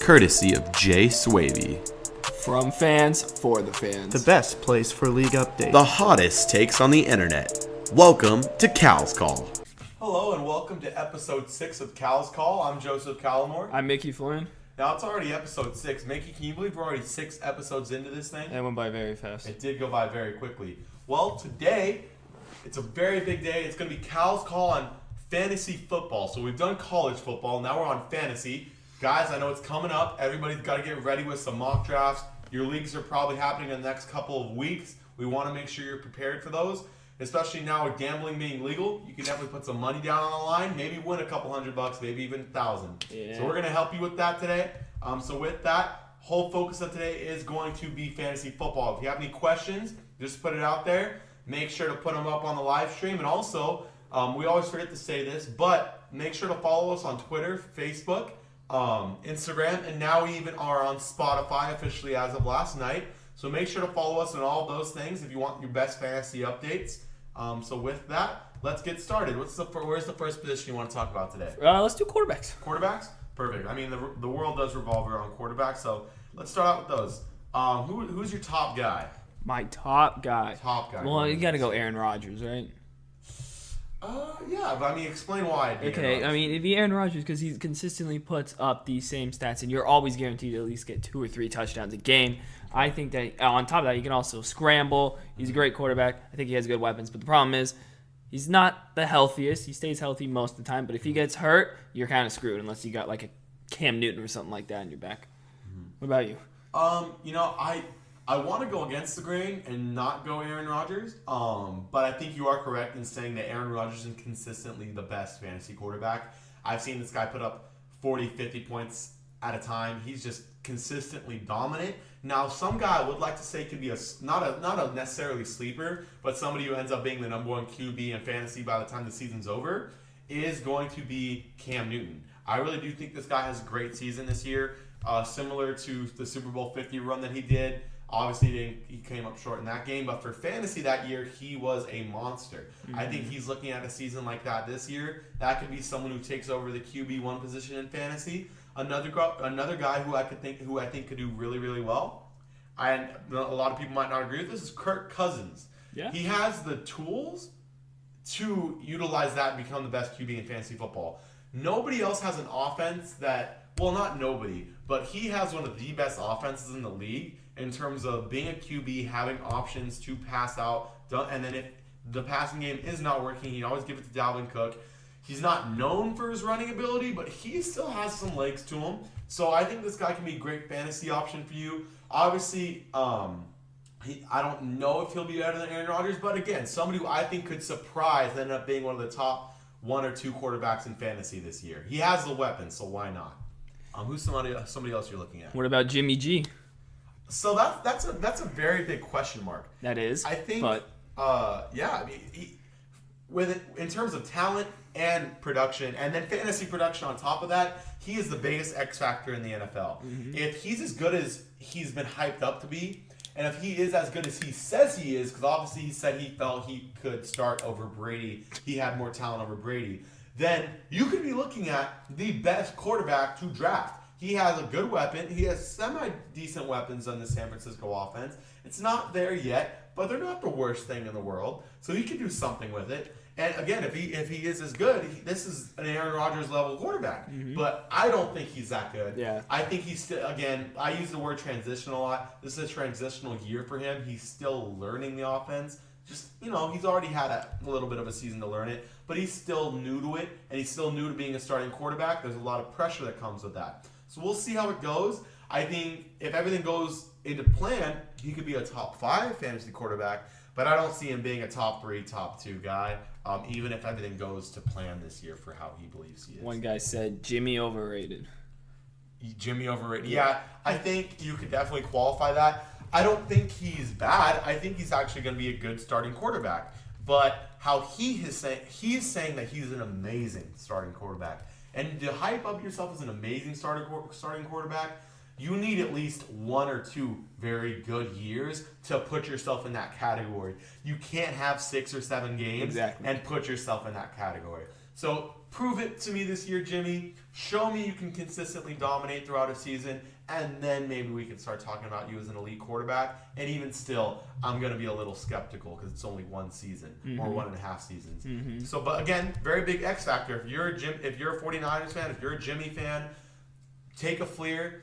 courtesy of Jay Swavey. From fans for the fans. The best place for league updates. The hottest takes on the internet. Welcome to Cal's Call. Hello and welcome to episode 6 of Cal's Call. I'm Joseph Callamore. I'm Mickey Flynn. Now it's already episode 6. Mickey, can you believe we're already 6 episodes into this thing? It went by very fast. It did go by very quickly. Well, today, it's a very big day. It's going to be Cal's Call on fantasy football. So we've done college football. Now we're on fantasy. Guys, I know it's coming up. Everybody's got to get ready with some mock drafts. Your leagues are probably happening in the next couple of weeks. We want to make sure you're prepared for those. Especially now with gambling being legal, you can definitely put some money down on the line, maybe win a couple $100, maybe even $1,000. Yeah. So we're going to help you with that today. So with that, whole focus of today is going to be fantasy football. If you have any questions, just put it out there. Make sure to put them up on the live stream. And also, we always forget to say this, but make sure to follow us on Twitter, Facebook, Instagram, and now we even are on Spotify officially as of last night. So make sure to follow us on all those things if you want your best fantasy updates. So with that, let's get started. Where's the first position you want to talk about today? Let's do quarterbacks. Quarterbacks? Perfect. I mean, the world does revolve around quarterbacks, so let's start out with those. Who's your top guy? My top guy. Top guy. Well, you got to go Aaron Rodgers, right? Yeah, but I mean, explain why. Okay, I mean, it'd be Aaron Rodgers because he consistently puts up the same stats, and you're always guaranteed to at least get 2 or 3 touchdowns a game. I think that on top of that, you can also scramble. He's a great quarterback. I think he has good weapons, but the problem is he's not the healthiest. He stays healthy most of the time, but if he gets hurt, you're kind of screwed unless you got like a Cam Newton or something like that in your back. What about you? I want to go against the grain and not go Aaron Rodgers, but I think you are correct in saying that Aaron Rodgers is consistently the best fantasy quarterback. I've seen this guy put up 40, 50 points at a time. He's just consistently dominant. Now, some guy I would like to say could be not a necessarily sleeper, but somebody who ends up being the number 1 QB in fantasy by the time the season's over is going to be Cam Newton. I really do think this guy has a great season this year, similar to the Super Bowl 50 run that he did. Obviously, he came up short in that game, but for fantasy that year, he was a monster. I think he's looking at a season like that this year. That could be someone who takes over the QB1 position in fantasy. Another guy who I think could do really, really well, and a lot of people might not agree with this, is Kirk Cousins. Yeah. He has the tools to utilize that and become the best QB in fantasy football. Nobody else has an offense that, well, not nobody, but he has one of the best offenses in the league in terms of being a QB, having options to pass out, and then if the passing game is not working, he always give it to Dalvin Cook. He's not known for his running ability, but he still has some legs to him. So I think this guy can be a great fantasy option for you. Obviously, I don't know if he'll be better than Aaron Rodgers, but again, somebody who I think could surprise and end up being one of the top 1 or 2 quarterbacks in fantasy this year. He has the weapons, so why not? Who's somebody else you're looking at? What about Jimmy G? So that's a very big question mark. That is. I think. But Yeah, I mean, in terms of talent and production, and then fantasy production on top of that, he is the biggest X factor in the NFL. Mm-hmm. If he's as good as he's been hyped up to be, and if he is as good as he says he is, because obviously he said he felt he could start over Brady, he had more talent over Brady, then you could be looking at the best quarterback to draft. He has a good weapon. He has semi-decent weapons on the San Francisco offense. It's not there yet, but they're not the worst thing in the world. So he can do something with it. And again, if he is as good, this is an Aaron Rodgers level quarterback. Mm-hmm. But I don't think he's that good. Yeah. I think he's still, again, I use the word transition a lot. This is a transitional year for him. He's still learning the offense. Just, he's already had a little bit of a season to learn it, but he's still new to it, and he's still new to being a starting quarterback. There's a lot of pressure that comes with that. So we'll see how it goes. I think if everything goes into plan, he could be a top 5 fantasy quarterback, but I don't see him being a top 3, top 2 guy, even if everything goes to plan this year for how he believes he is. One guy said Jimmy overrated. Jimmy overrated. Yeah, I think you could definitely qualify that. I don't think he's bad. I think he's actually going to be a good starting quarterback. But how he's saying that he's an amazing starting quarterback. And to hype up yourself as an amazing starting quarterback, you need at least 1 or 2 very good years to put yourself in that category. You can't have 6 or 7 games Exactly. and put yourself in that category. So prove it to me this year, Jimmy. Show me you can consistently dominate throughout a season, and then maybe we can start talking about you as an elite quarterback. And even still, I'm going to be a little skeptical because it's only one season or 1.5 seasons. So, but again, very big X factor. If you're a 49ers fan, if you're a Jimmy fan, take a Fleer.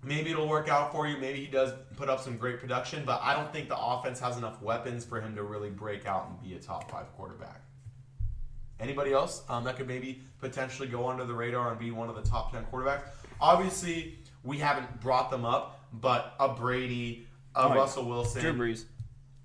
Maybe it'll work out for you. Maybe he does put up some great production, but I don't think the offense has enough weapons for him to really break out and be a top 5 quarterback. Anybody else that could maybe potentially go under the radar and be one of the top 10 quarterbacks? Obviously, we haven't brought them up, but a Brady, Russell Wilson,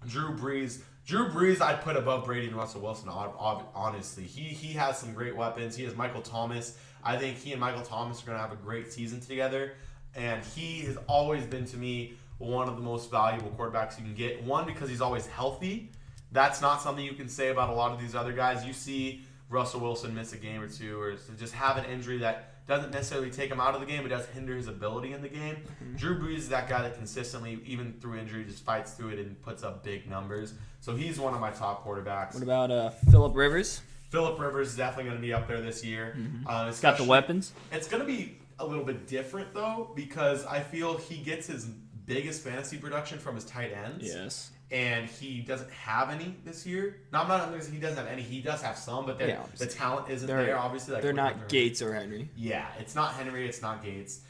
Drew Brees, I'd put above Brady and Russell Wilson. Honestly, he has some great weapons. He has Michael Thomas. I think he and Michael Thomas are going to have a great season together, and he has always been to me one of the most valuable quarterbacks you can get. One, because he's always healthy. That's not something you can say about a lot of these other guys. You see Russell Wilson miss a game or two, or just have an injury that doesn't necessarily take him out of the game, but does hinder his ability in the game. Drew Brees is that guy that consistently, even through injury, just fights through it and puts up big numbers. So he's one of my top quarterbacks. What about Phillip Rivers? Phillip Rivers is definitely going to be up there this year. He's got the weapons. It's going to be a little bit different, though, because I feel he gets his biggest fantasy production from his tight ends. Yes. And he doesn't have any this year. No, I'm not saying he doesn't have any. He does have some, but the talent isn't there. Obviously, like they're not Gates or Henry. Yeah, it's not Henry. It's not Gates.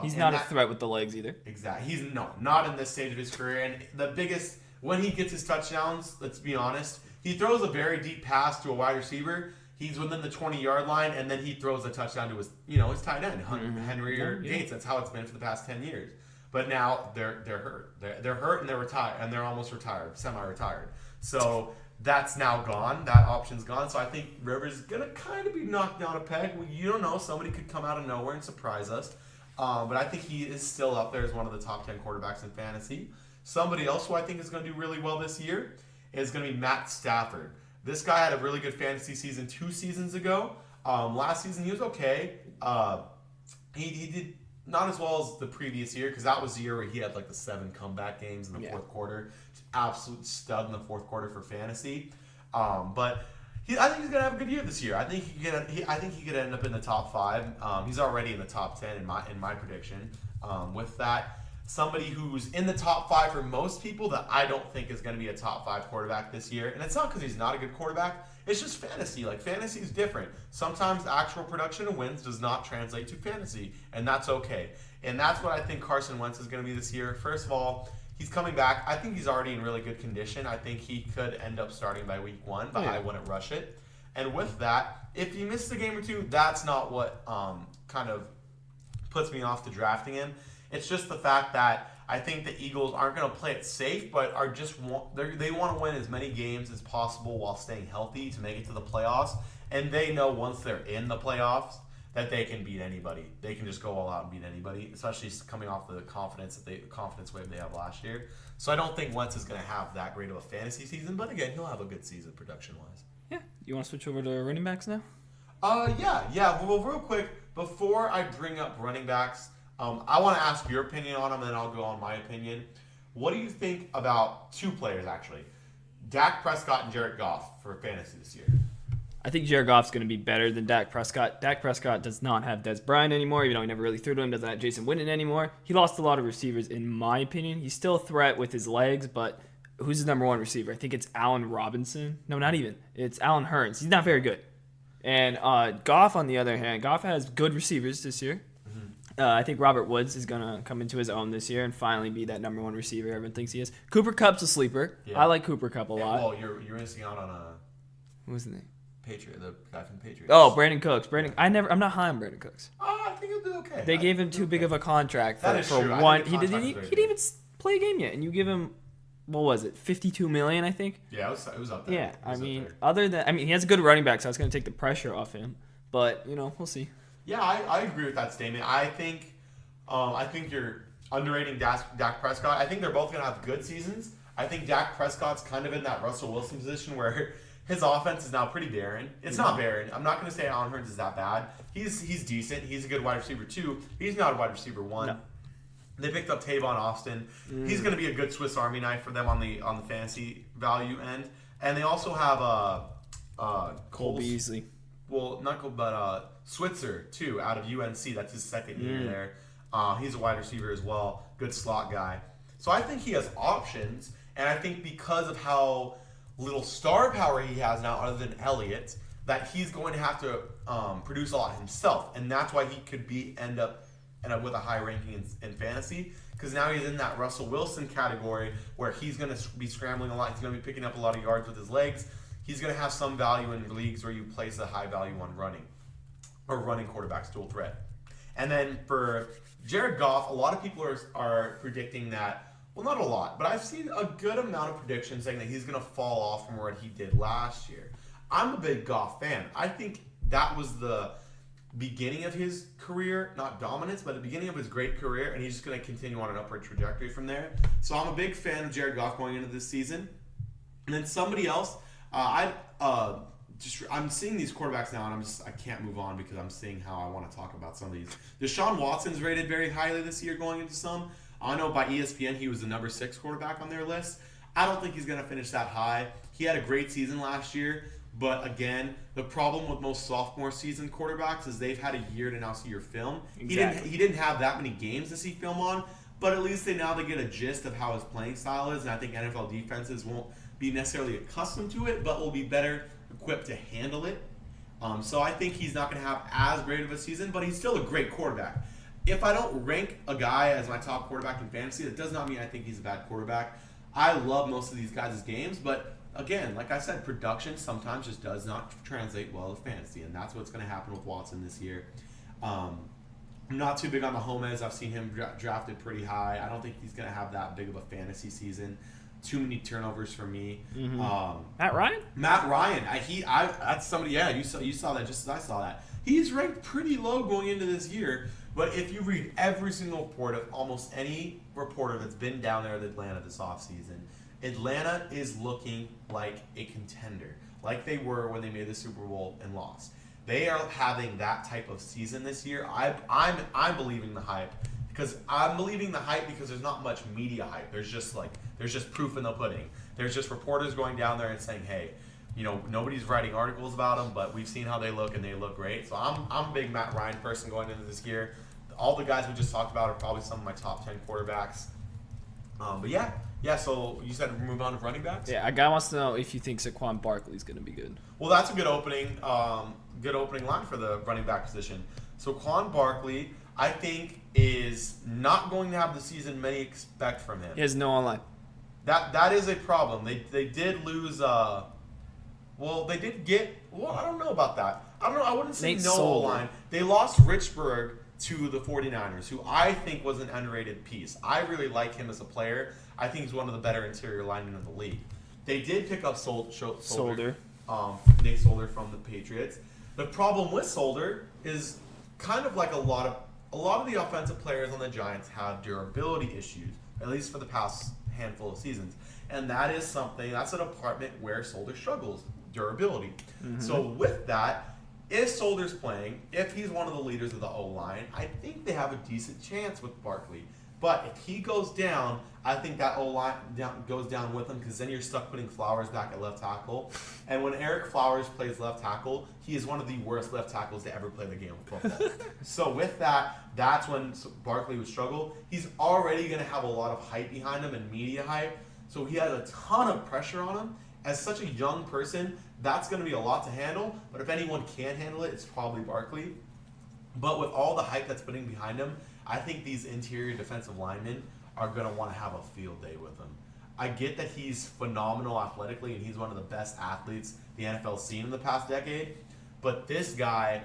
He's not a threat with the legs either. Exactly. He's not in this stage of his career. And the biggest, when he gets his touchdowns, let's be honest, he throws a very deep pass to a wide receiver. He's within the 20-yard line, and then he throws a touchdown to his tight end, Henry or Gates. That's how it's been for the past 10 years. But now they're hurt. They're hurt and they're retired, and they're almost retired, semi-retired. So that's now gone. That option's gone. So I think Rivers is gonna kind of be knocked down a peg. You don't know. Somebody could come out of nowhere and surprise us. But I think he is still up there as one of the top 10 quarterbacks in fantasy. Somebody else who I think is going to do really well this year is going to be Matt Stafford. This guy had a really good fantasy season 2 seasons ago. Last season he was okay. He did not as well as the previous year, because that was the year where he had like the 7 comeback games in the fourth quarter. Absolute stud in the fourth quarter for fantasy. But I think he's gonna have a good year this year. I think he could end up in the top 5. He's already in the top 10 in my prediction. With that, somebody who's in the top 5 for most people that I don't think is going to be a top 5 quarterback this year, and it's not because he's not a good quarterback. It's just fantasy. Like, fantasy is different. Sometimes actual production and wins does not translate to fantasy, and that's okay. And that's what I think Carson Wentz is going to be this year. First of all, he's coming back. I think he's already in really good condition. I think he could end up starting by week 1, but I wouldn't rush it. And with that, if he misses a game or 2, that's not what kind of puts me off to drafting him. It's just the fact that I think the Eagles aren't going to play it safe, but they want to win as many games as possible while staying healthy to make it to the playoffs. And they know once they're in the playoffs that they can beat anybody. They can just go all out and beat anybody, especially coming off the confidence wave they had last year. So I don't think Wentz is going to have that great of a fantasy season, but again, he'll have a good season production-wise. Yeah. You want to switch over to running backs now? Yeah. Well, real quick, before I bring up running backs, I want to ask your opinion on them, and then I'll go on my opinion. What do you think about 2 players, actually? Dak Prescott and Jared Goff for fantasy this year. I think Jared Goff's going to be better than Dak Prescott. Dak Prescott does not have Des Bryant anymore, even though he never really threw to him. Doesn't have Jason Witten anymore. He lost a lot of receivers, in my opinion. He's still a threat with his legs, but who's his number 1 receiver? I think it's Allen Robinson. No, not even. It's Allen Hurns. He's not very good. And Goff, on the other hand, Goff has good receivers this year. I think Robert Woods is going to come into his own this year and finally be that number 1 receiver everyone thinks he is. Cooper Kupp's a sleeper. Yeah. I like Cooper Kupp a lot. Well, you're missing out on what was the name? Patriot, the guy from Patriots. Oh, Brandon Cooks. I'm not high on Brandon Cooks. I think he'll do okay. They gave him too big of a contract for true. one. He didn't even play a game yet, and you give him, what was it, $52 million, I think? Yeah, it was up there. Yeah, he has a good running back, so it's going to take the pressure off him. But we'll see. Yeah, I agree with that statement. I think you're underrating Dak Prescott. I think they're both going to have good seasons. I think Dak Prescott's kind of in that Russell Wilson position where his offense is now pretty barren. It's not barren. I'm not going to say Allen Hurns is that bad. He's decent. He's a good wide receiver 2. He's not a wide receiver 1. No. They picked up Tavon Austin. He's going to be a good Swiss Army knife for them on the fantasy value end. And they also have Cole Beasley. Well, not Cole, but Switzer too, out of UNC. That's his second year there. He's a wide receiver as well. Good slot guy. So I think he has options, and I think because of how little star power he has now, other than Elliott, that he's going to have to produce a lot himself, and that's why he could end up with a high ranking in fantasy. Because now he's in that Russell Wilson category where he's going to be scrambling a lot. He's going to be picking up a lot of yards with his legs. He's going to have some value in leagues where you place a high value on running quarterbacks, dual threat. And then for Jared Goff, a lot of people are predicting that, well, not a lot, but I've seen a good amount of predictions saying that he's going to fall off from what he did last year. I'm a big Goff fan. I think that was the beginning of his career, not dominance, but the beginning of his great career, and he's just going to continue on an upward trajectory from there. So I'm a big fan of Jared Goff going into this season. And then somebody else, I'm seeing these quarterbacks now, and I can't move on because I'm seeing how I want to talk about some of these. Deshaun Watson's rated very highly this year going into some. I know by ESPN he was the number 6 quarterback on their list. I don't think he's going to finish that high. He had a great season last year. But again, the problem with most sophomore season quarterbacks is they've had a year to now see your film. Exactly. He didn't have that many games to see film on, but at least they get a gist of how his playing style is. And I think NFL defenses won't be necessarily accustomed to it, but will be better equipped to handle it. So I think he's not going to have as great of a season, but he's still a great quarterback. If I don't rank a guy as my top quarterback in fantasy, that does not mean I think he's a bad quarterback. I love most of these guys' games, but again, like I said, production sometimes just does not translate well to fantasy, and that's what's going to happen with Watson this year. I'm not too big on Mahomes. I've seen him drafted pretty high. I don't think he's going to have that big of a fantasy season. Too many turnovers for me. Mm-hmm. Matt Ryan? Matt Ryan. That's somebody. Yeah, you saw that just as I saw that. He's ranked pretty low going into this year. But if you read every single report of almost any reporter that's been down there at Atlanta this offseason, Atlanta is looking like a contender, like they were when they made the Super Bowl and lost. They are having that type of season this year. I'm believing the hype because there's not much media hype. There's just proof in the pudding. There's just reporters going down there and saying, hey, nobody's writing articles about them, but we've seen how they look and they look great. So I'm a big Matt Ryan person going into this year. All the guys we just talked about are probably some of my top 10 quarterbacks. But yeah, so you said move on to running backs? Yeah, a guy wants to know if you think Saquon Barkley's going to be good. Well, that's a good opening line for the running back position. Saquon Barkley, I think, is not going to have the season many expect from him. He has no online. That is a problem. They did lose. I don't know about that. I don't know. I wouldn't say Nate no Solder. line. They lost Richburg to the 49ers, who I think was an underrated piece. I really like him as a player. I think he's one of the better interior linemen in the league. They did pick up Solder. Nate Solder from the Patriots. The problem with Solder is kind of like a lot of the offensive players on the Giants have durability issues, at least for the past handful of seasons. And that's a department where Solder struggles, durability. Mm-hmm. So with that, if Solder's playing, if he's one of the leaders of the O-line, I think they have a decent chance with Barkley. But if he goes down, I think that O-line goes down with him because then you're stuck putting Flowers back at left tackle. And when Eric Flowers plays left tackle, he is one of the worst left tackles to ever play the game of football. So with that's when Barkley would struggle. He's already going to have a lot of hype behind him and media hype. So he has a ton of pressure on him. As such a young person, that's going to be a lot to handle. But if anyone can handle it, it's probably Barkley. But with all the hype that's putting behind him, I think these interior defensive linemen are going to want to have a field day with him. I get that he's phenomenal athletically and he's one of the best athletes the NFL's seen in the past decade. But this guy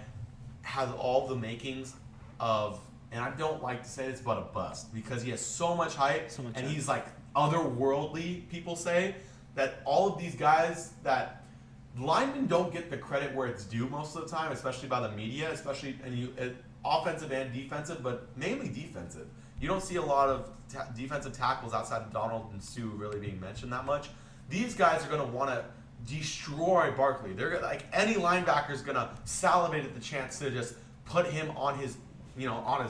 has all the makings of, and I don't like to say this, but a bust. Because he has so much hype and he's like otherworldly, people say. That all of these guys that linemen don't get the credit where it's due most of the time, especially by the media, offensive and defensive, but mainly defensive. You don't see a lot of defensive tackles outside of Donald and Sue really being mentioned that much. These guys are going to want to destroy Barkley. They're like any linebacker is going to salivate at the chance to just put him on his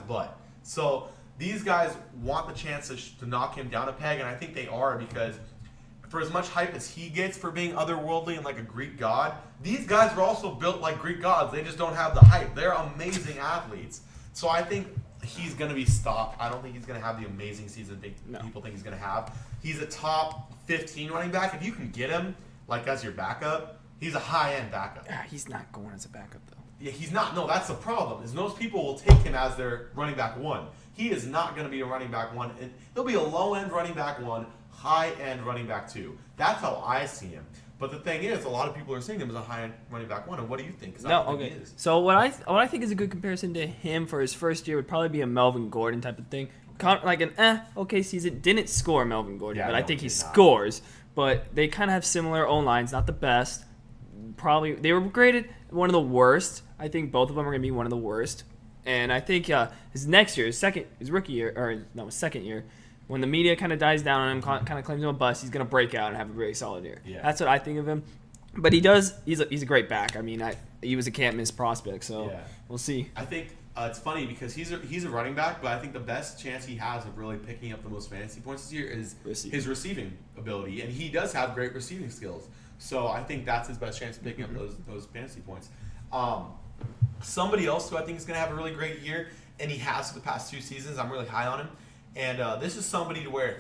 butt. So these guys want the chance to knock him down a peg, and I think they are because for as much hype as he gets for being otherworldly and like a Greek god, these guys are also built like Greek gods. They just don't have the hype. They're amazing athletes. So I think he's going to be stopped. I don't think he's going to have the amazing season people think he's going to have. He's a top 15 running back. If you can get him like as your backup, he's a high-end backup. He's not going as a backup, though. Yeah, he's not. No, that's the problem. Is most people will take him as their running back one. He is not going to be a running back one. He'll be a low-end running back one, high-end running back two. That's how I see him. But the thing is, a lot of people are seeing him as a high-end running back one. And what do you think? So what I think is a good comparison to him for his first year would probably be a Melvin Gordon type of thing. Like an okay season. Didn't score Melvin Gordon, but I think he scores. But they kind of have similar O-lines, not the best. Probably they were graded one of the worst. I think both of them are going to be one of the worst. And I think his rookie year, his second year, when the media kind of dies down on him, kind of claims him a bust, he's going to break out and have a very solid year. Yeah. That's what I think of him. But he does. He's a great back. I mean, he was a can't miss prospect. So we'll see. I think it's funny because he's a running back, but I think the best chance he has of really picking up the most fantasy points this year is his receiving ability, and he does have great receiving skills. So I think that's his best chance of picking up those fantasy points. Somebody else who I think is going to have a really great year, and he has for the past 2 seasons. I'm really high on him, and this is somebody to where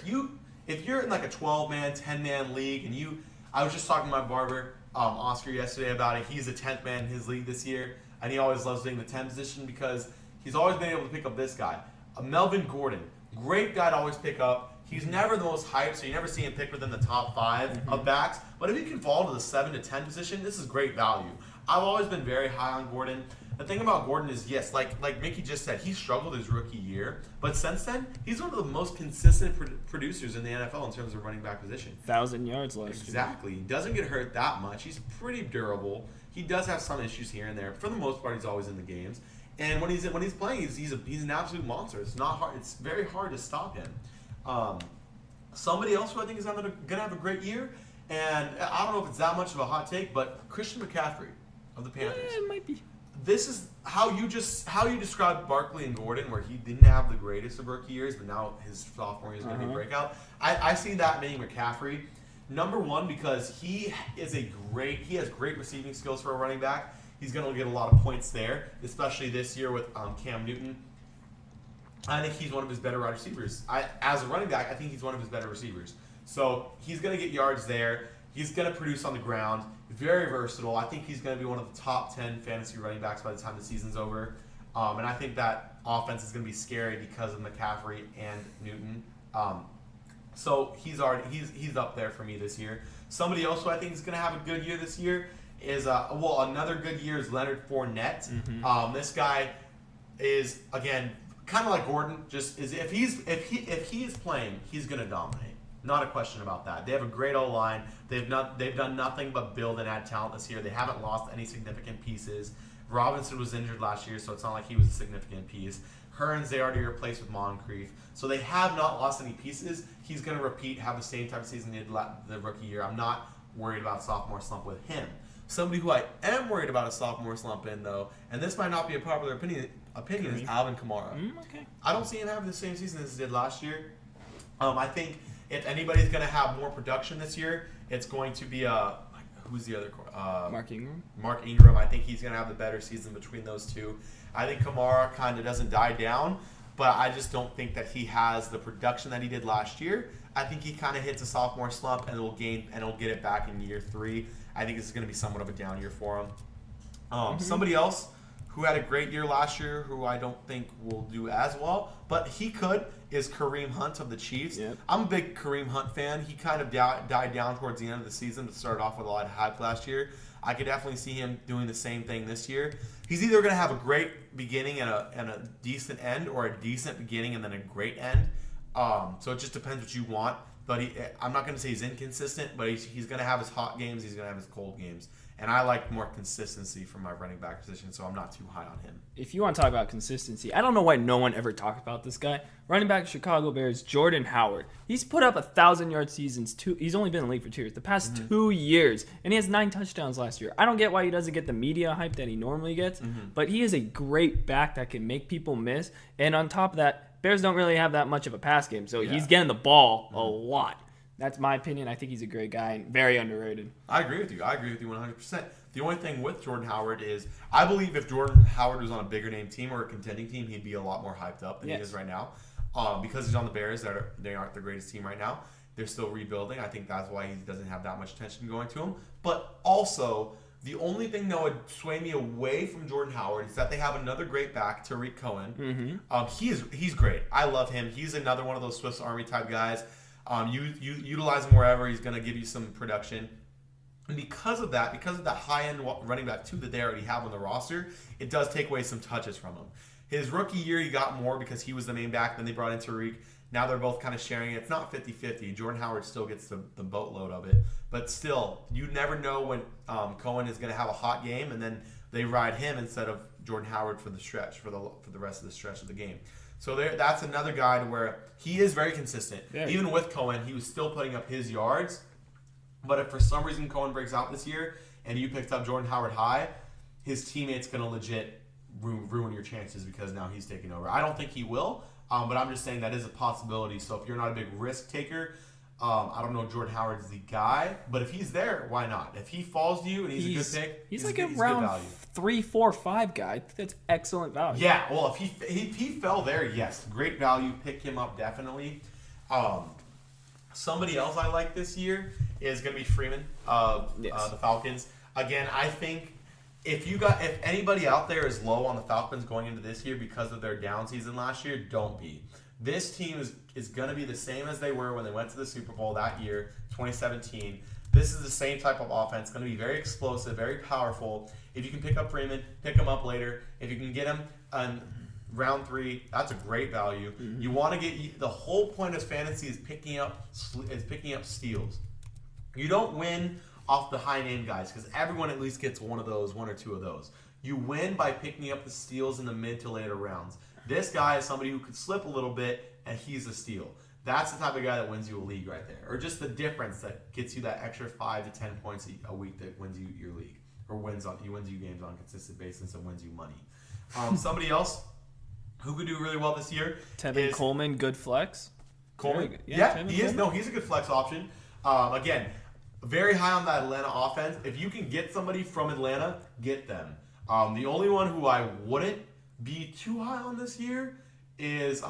if you're in like a 12-man, 10-man league, and I was just talking to my barber Oscar yesterday about it. He's a 10th man in his league this year, and he always loves being the 10th position because he's always been able to pick up this guy, Melvin Gordon. Great guy to always pick up. He's never the most hyped, so you never see him picked within the top 5 of backs. But if he can fall to the 7 to 10 position, this is great value. I've always been very high on Gordon. The thing about Gordon is, yes, like Mickey just said, he struggled his rookie year. But since then, he's one of the most consistent producers in the NFL in terms of running back position. 1,000 yards last year. Exactly. He doesn't get hurt that much. He's pretty durable. He does have some issues here and there. For the most part, he's always in the games. And when he's playing, he's an absolute monster. It's not hard. It's very hard to stop him. Somebody else who I think is going to have a great year, and I don't know if it's that much of a hot take, but Christian McCaffrey of the Panthers. Yeah, it might be. This is how you described Barkley and Gordon, where he didn't have the greatest of rookie years, but now his sophomore year is going to be a breakout. I see that being McCaffrey. Number one, because he has great receiving skills for a running back. He's going to get a lot of points there, especially this year with Cam Newton. I think he's one of his better wide receivers. As a running back, I think he's one of his better receivers. So he's going to get yards there. He's going to produce on the ground. Very versatile. I think he's going to be one of the top 10 fantasy running backs by the time the season's over. And I think that offense is going to be scary because of McCaffrey and Newton. So he's up there for me this year. Somebody else who I think is going to have a good year this year is another good year is Leonard Fournette. This guy is, again, kind of like Gordon. Just is if he is playing, he's going to dominate. Not a question about that. They have a great O-line. They've done nothing but build and add talent this year. They haven't lost any significant pieces. Robinson was injured last year, so it's not like he was a significant piece. Hearns, they already replaced with Moncrief. So they have not lost any pieces. He's going to have the same type of season he did the rookie year. I'm not worried about sophomore slump with him. Somebody who I am worried about a sophomore slump in, though, and this might not be a popular opinion is Alvin Kamara. Okay. I don't see him having the same season as he did last year. I think if anybody's going to have more production this year, it's going to be who's the other? Mark Ingram. Mark Ingram. I think he's going to have the better season between those two. I think Kamara kind of doesn't die down, but I just don't think that he has the production that he did last year. I think he kind of hits a sophomore slump and will get it back in year 3. I think this is going to be somewhat of a down year for him. Somebody else who had a great year last year, who I don't think will do as well, but he could, is Kareem Hunt of the Chiefs. Yep. I'm a big Kareem Hunt fan. He kind of died down towards the end of the season, but started off with a lot of hype last year. I could definitely see him doing the same thing this year. He's either going to have a great beginning and a decent end, or a decent beginning and then a great end. So it just depends what you want. But I'm not going to say he's inconsistent, but he's going to have his hot games. He's going to have his cold games. And I like more consistency from my running back position, so I'm not too high on him. If you want to talk about consistency, I don't know why no one ever talked about this guy. Running back Chicago Bears, Jordan Howard. He's put up 1,000-yard seasons. He's only been in the league for 2 years. The past 2 years. And he has 9 touchdowns last year. I don't get why he doesn't get the media hype that he normally gets. But he is a great back that can make people miss. And on top of that, Bears don't really have that much of a pass game. So he's getting the ball a lot. That's my opinion. I think he's a great guy and very underrated. I agree with you. 100%. The only thing with Jordan Howard is I believe if Jordan Howard was on a bigger name team or a contending team, he'd be a lot more hyped up than he is right now. Because he's on the Bears, they aren't the greatest team right now. They're still rebuilding. I think that's why he doesn't have that much attention going to him. But also, the only thing that would sway me away from Jordan Howard is that they have another great back, Tariq Cohen. He's great. I love him. He's another one of those Swiss Army type guys. You utilize him wherever, he's going to give you some production. And because of that high-end running back two that they already have on the roster, it does take away some touches from him. His rookie year, he got more because he was the main back. Then they brought in Tariq. Now they're both kind of sharing it. It's not 50-50. Jordan Howard still gets the boatload of it. But still, you never know when Cohen is going to have a hot game, and then they ride him instead of Jordan Howard for the stretch, for the rest of the stretch of the game. So that's another guy to where he is very consistent. Yeah. Even with Cohen, he was still putting up his yards. But if for some reason Cohen breaks out this year and you picked up Jordan Howard high, his teammate's going to legit ruin your chances because now he's taking over. I don't think he will. But I'm just saying that is a possibility. So if you're not a big risk taker, I don't know if Jordan Howard is the guy. But if he's there, why not? If he falls to you and he's a good pick, he's like a round 3, 4, 5 guy. That's excellent value. Yeah, well, if he fell there, yes, great value. Pick him up definitely. Somebody else I like this year is going to be Freeman of the Falcons. Again, I think if anybody out there is low on the Falcons going into this year because of their down season last year, don't be. This team is going to be the same as they were when they went to the Super Bowl that year, 2017. This is the same type of offense. It's going to be very explosive, very powerful. If you can pick up Freeman, pick him up later. If you can get him on round 3, that's a great value. Mm-hmm. You want to get the whole point of fantasy is picking up steals. You don't win off the high name guys because everyone at least gets one or two of those. You win by picking up the steals in the mid to later rounds. This guy is somebody who could slip a little bit and he's a steal. That's the type of guy that wins you a league right there, or just the difference that gets you that extra 5 to 10 points a week that wins you your league, or wins you games on a consistent basis and wins you money. Somebody else who could do really well this year Tevin Coleman, good flex. Coleman, yeah, he is. No, he's a good flex option. Again, very high on that Atlanta offense. If you can get somebody from Atlanta, get them. The only one who I wouldn't be too high on this year is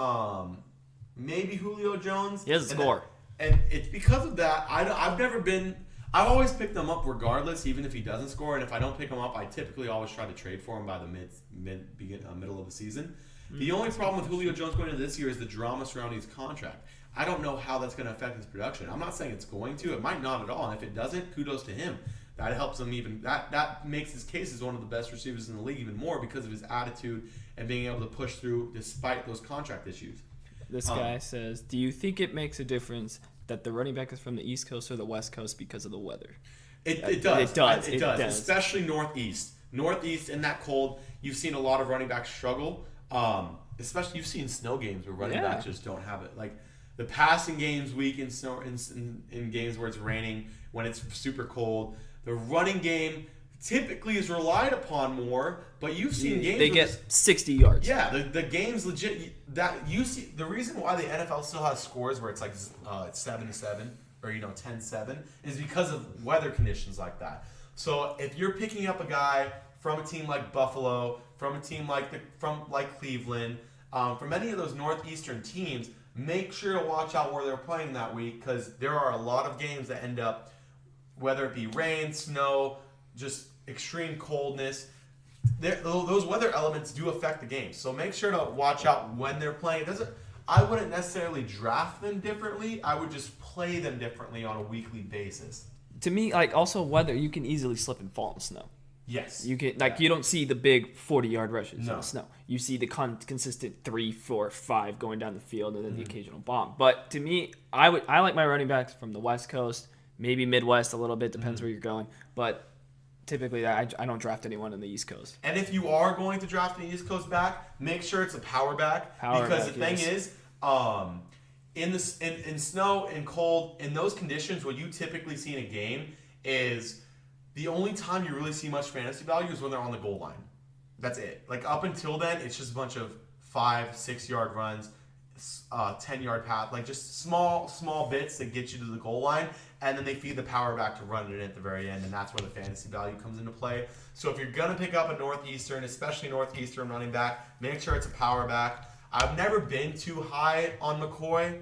maybe Julio Jones. He has a score. And it's because of that, I've always picked him up regardless, even if he doesn't score. And if I don't pick him up, I typically always try to trade for him by the middle of the season. Mm-hmm. The only problem with Julio Jones going into this year is the drama surrounding his contract. I don't know how that's going to affect his production. I'm not saying it's going to. It might not at all. And if it doesn't, kudos to him. That helps him even. That makes his case as one of the best receivers in the league even more because of his attitude and being able to push through despite those contract issues. This guy says, do you think it makes a difference that the running back is from the East Coast or the West Coast because of the weather? It does. Especially Northeast. Northeast in that cold, you've seen a lot of running backs struggle. Especially you've seen snow games where running backs just don't have it. Like the passing games weak in snow in games where it's raining, when it's super cold. The running game typically is relied upon more, but you've seen games they get 60 yards. Yeah, the game's legit. That you see the reason why the NFL still has scores where it's like 7-7 or 10-7 is because of weather conditions like that. So if you're picking up a guy from a team like Buffalo, from a team like Cleveland, from any of those northeastern teams, make sure to watch out where they're playing that week because there are a lot of games that end up, whether it be rain, snow, just extreme coldness. Those weather elements do affect the game. So make sure to watch out when they're playing. I wouldn't necessarily draft them differently. I would just play them differently on a weekly basis. To me, also weather, you can easily slip and fall in snow. Yes. You can you don't see the big 40-yard rushes in the snow. You see the consistent 3, 4, 5 going down the field and then the occasional bomb. But to me, I like my running backs from the West Coast, maybe Midwest a little bit, depends where you're going. But typically, I don't draft anyone in the East Coast. And if you are going to draft an East Coast back, make sure it's a power back. Because the thing is, in snow and cold, in those conditions, what you typically see in a game is the only time you really see much fantasy value is when they're on the goal line. That's it. Like up until then, it's just a bunch of 5-6 yard runs, 10-yard pass, like just small bits that get you to the goal line, and then they feed the power back to run it in at the very end, and that's where the fantasy value comes into play. So if you're gonna pick up a Northeastern, especially Northeastern running back, make sure it's a power back. I've never been too high on McCoy,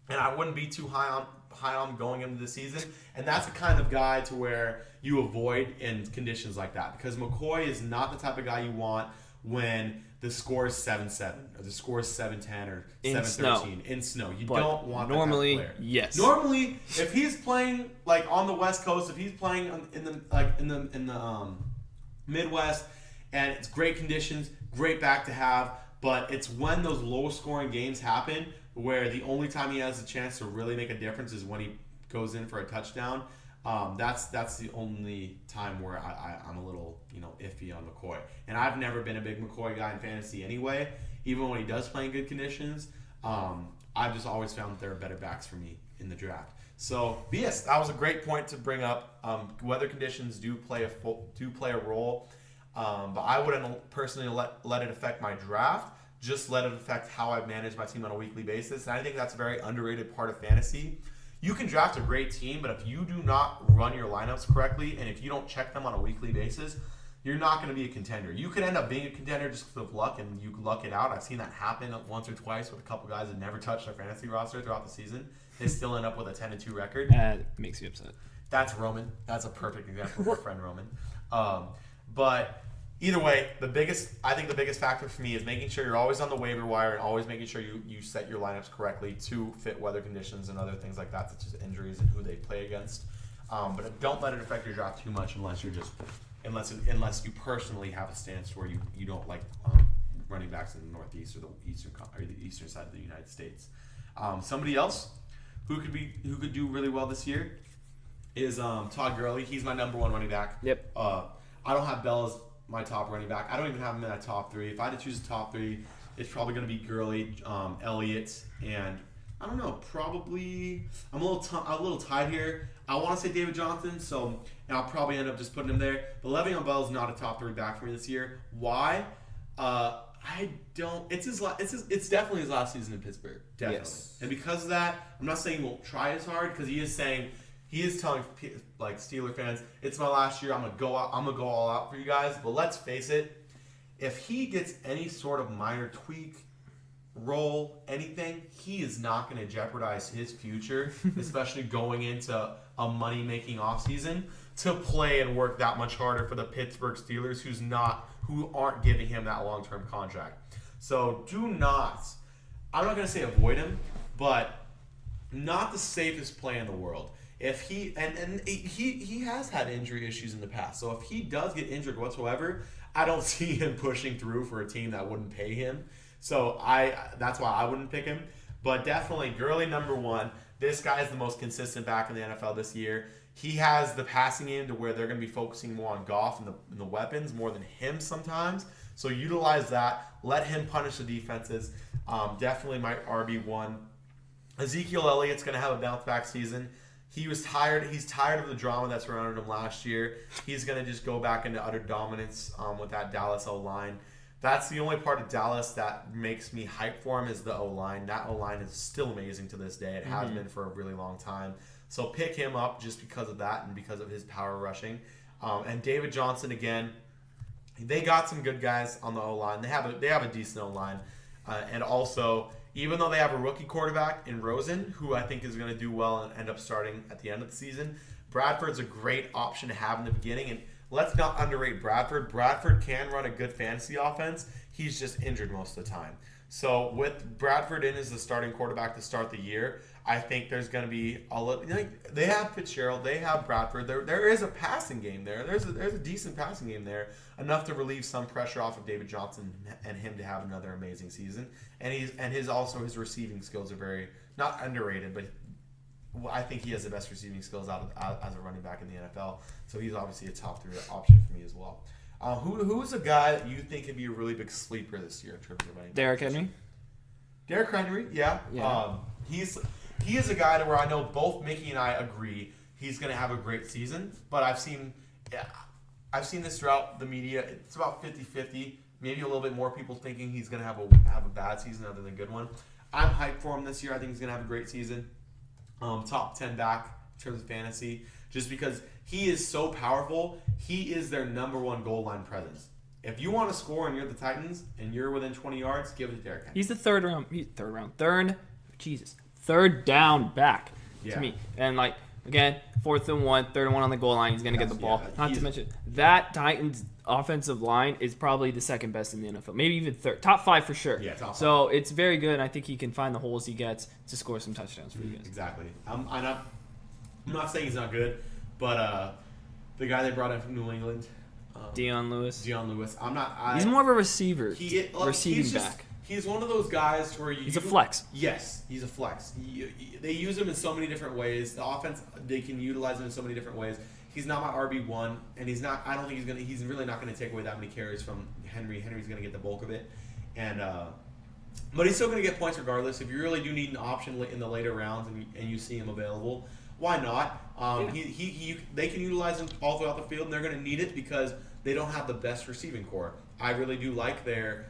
and I wouldn't be too high on going into the season, and that's the kind of guy to where you avoid in conditions like that, because McCoy is not the type of guy you want when the score is 7-7 or the score is 7-10 or 7-13 in snow. You don't want normally that type of player. Yes. Normally, if he's playing like on the West Coast, if he's playing in the Midwest, and it's great conditions, great back to have, but it's when those low scoring games happen where the only time he has a chance to really make a difference is when he goes in for a touchdown. That's the only time where I'm a little iffy on McCoy, and I've never been a big McCoy guy in fantasy anyway. Even when he does play in good conditions, I've just always found that there are better backs for me in the draft. So yes, that was a great point to bring up. Weather conditions do play a role, but I wouldn't personally let it affect my draft. Just let it affect how I manage my team on a weekly basis, and I think that's a very underrated part of fantasy. You can draft a great team, but if you do not run your lineups correctly, and if you don't check them on a weekly basis, you're not going to be a contender. You could end up being a contender just because of luck, and you luck it out. I've seen that happen once or twice with a couple guys that never touched their fantasy roster throughout the season. They still end up with a 10-2 record. That makes me upset. That's Roman. That's a perfect example of our friend Roman. But either way, I think the biggest factor for me is making sure you're always on the waiver wire and always making sure you set your lineups correctly to fit weather conditions and other things like that, such as injuries and who they play against. But don't let it affect your draft too much unless you personally have a stance where you don't like running backs in the Northeast or the eastern side of the United States. Somebody else who could do really well this year is Todd Gurley. He's my number one running back. Yep. I don't have Bell as my top running back. I don't even have him in my top three. If I had to choose a top three, it's probably going to be Gurley, Elliott, and I don't know. Probably I'm a little tied here. I want to say David Johnson, and I'll probably end up just putting him there. But Le'Veon Bell is not a top three back for me this year. Why? I don't. It's definitely his last season in Pittsburgh. Definitely. Yes. And because of that, I'm not saying he won't try as hard, because he is telling like Steeler fans, it's my last year. I'm gonna go all out for you guys. But let's face it, if he gets any sort of minor tweak, roll, anything, he is not going to jeopardize his future, especially going into a money-making offseason, to play and work that much harder for the Pittsburgh Steelers, who aren't giving him that long-term contract. So I'm not going to say avoid him, but not the safest play in the world. If he has had injury issues in the past, so if he does get injured whatsoever, I don't see him pushing through for a team that wouldn't pay him. So that's why I wouldn't pick him. But definitely Gurley number one. This guy is the most consistent back in the NFL this year. He has the passing game to where they're going to be focusing more on Goff and the weapons more than him sometimes. So utilize that. Let him punish the defenses. Definitely my RB1. Ezekiel Elliott's going to have a bounce back season. He's tired of the drama that surrounded him last year. He's going to just go back into utter dominance with that Dallas O-line. That's the only part of Dallas that makes me hype for him is the O-line. That O-line is still amazing to this day. It has been for a really long time. So pick him up just because of that and because of his power rushing. And David Johnson, again, they got some good guys on the O-line. They have a decent O-line. And also, even though they have a rookie quarterback in Rosen, who I think is going to do well and end up starting at the end of the season, Bradford's a great option to have in the beginning. And let's not underrate Bradford. Bradford can run a good fantasy offense. He's just injured most of the time. So with Bradford in as the starting quarterback to start the year, I think there's going to be they have Fitzgerald, they have Bradford. There is a passing game there. There's a decent passing game there, enough to relieve some pressure off of David Johnson and him to have another amazing season. And his receiving skills are very not underrated, but I think he has the best receiving skills as a running back in the NFL. So he's obviously a top 3 option for me as well. Who's a guy that you think could be a really big sleeper this year in terms of running? Derrick Henry. Derrick Henry, yeah. He is a guy to where I know both Mickey and I agree he's going to have a great season. But I've seen this throughout the media. It's about 50-50. Maybe a little bit more people thinking he's going to have a bad season other than a good one. I'm hyped for him this year. I think he's going to have a great season. Top 10 back in terms of fantasy, just because he is so powerful. He is their number one goal line presence. If you want to score and you're the Titans and you're within 20 yards, give it to Derrick Henry. He's the third down back Yeah. to me. And like again, 4th and 1, 3rd and 1 on the goal line, he's gonna get the ball. Yeah, Not to mention that Titans offensive line is probably the second best in the NFL, maybe even third, top 5 for sure. Yeah, top 5. So it's very good. And I think he can find the holes he gets to score some touchdowns for you guys. Exactly. I'm not saying he's not good, but the guy they brought in from New England, Dion Lewis. He's He's more of a receiver, receiving he's back. He's one of those guys where He's a flex. Yes, he's a flex. They use him in so many different ways. The offense, they can utilize him in so many different ways. He's not my RB1, and he's not. I don't think he's really not going to take away that many carries from Henry. Henry's going to get the bulk of it, and but he's still going to get points regardless. If you really do need an option in the later rounds and you see him available, why not? They can utilize him all throughout the field, and they're going to need it because they don't have the best receiving core. I really do like their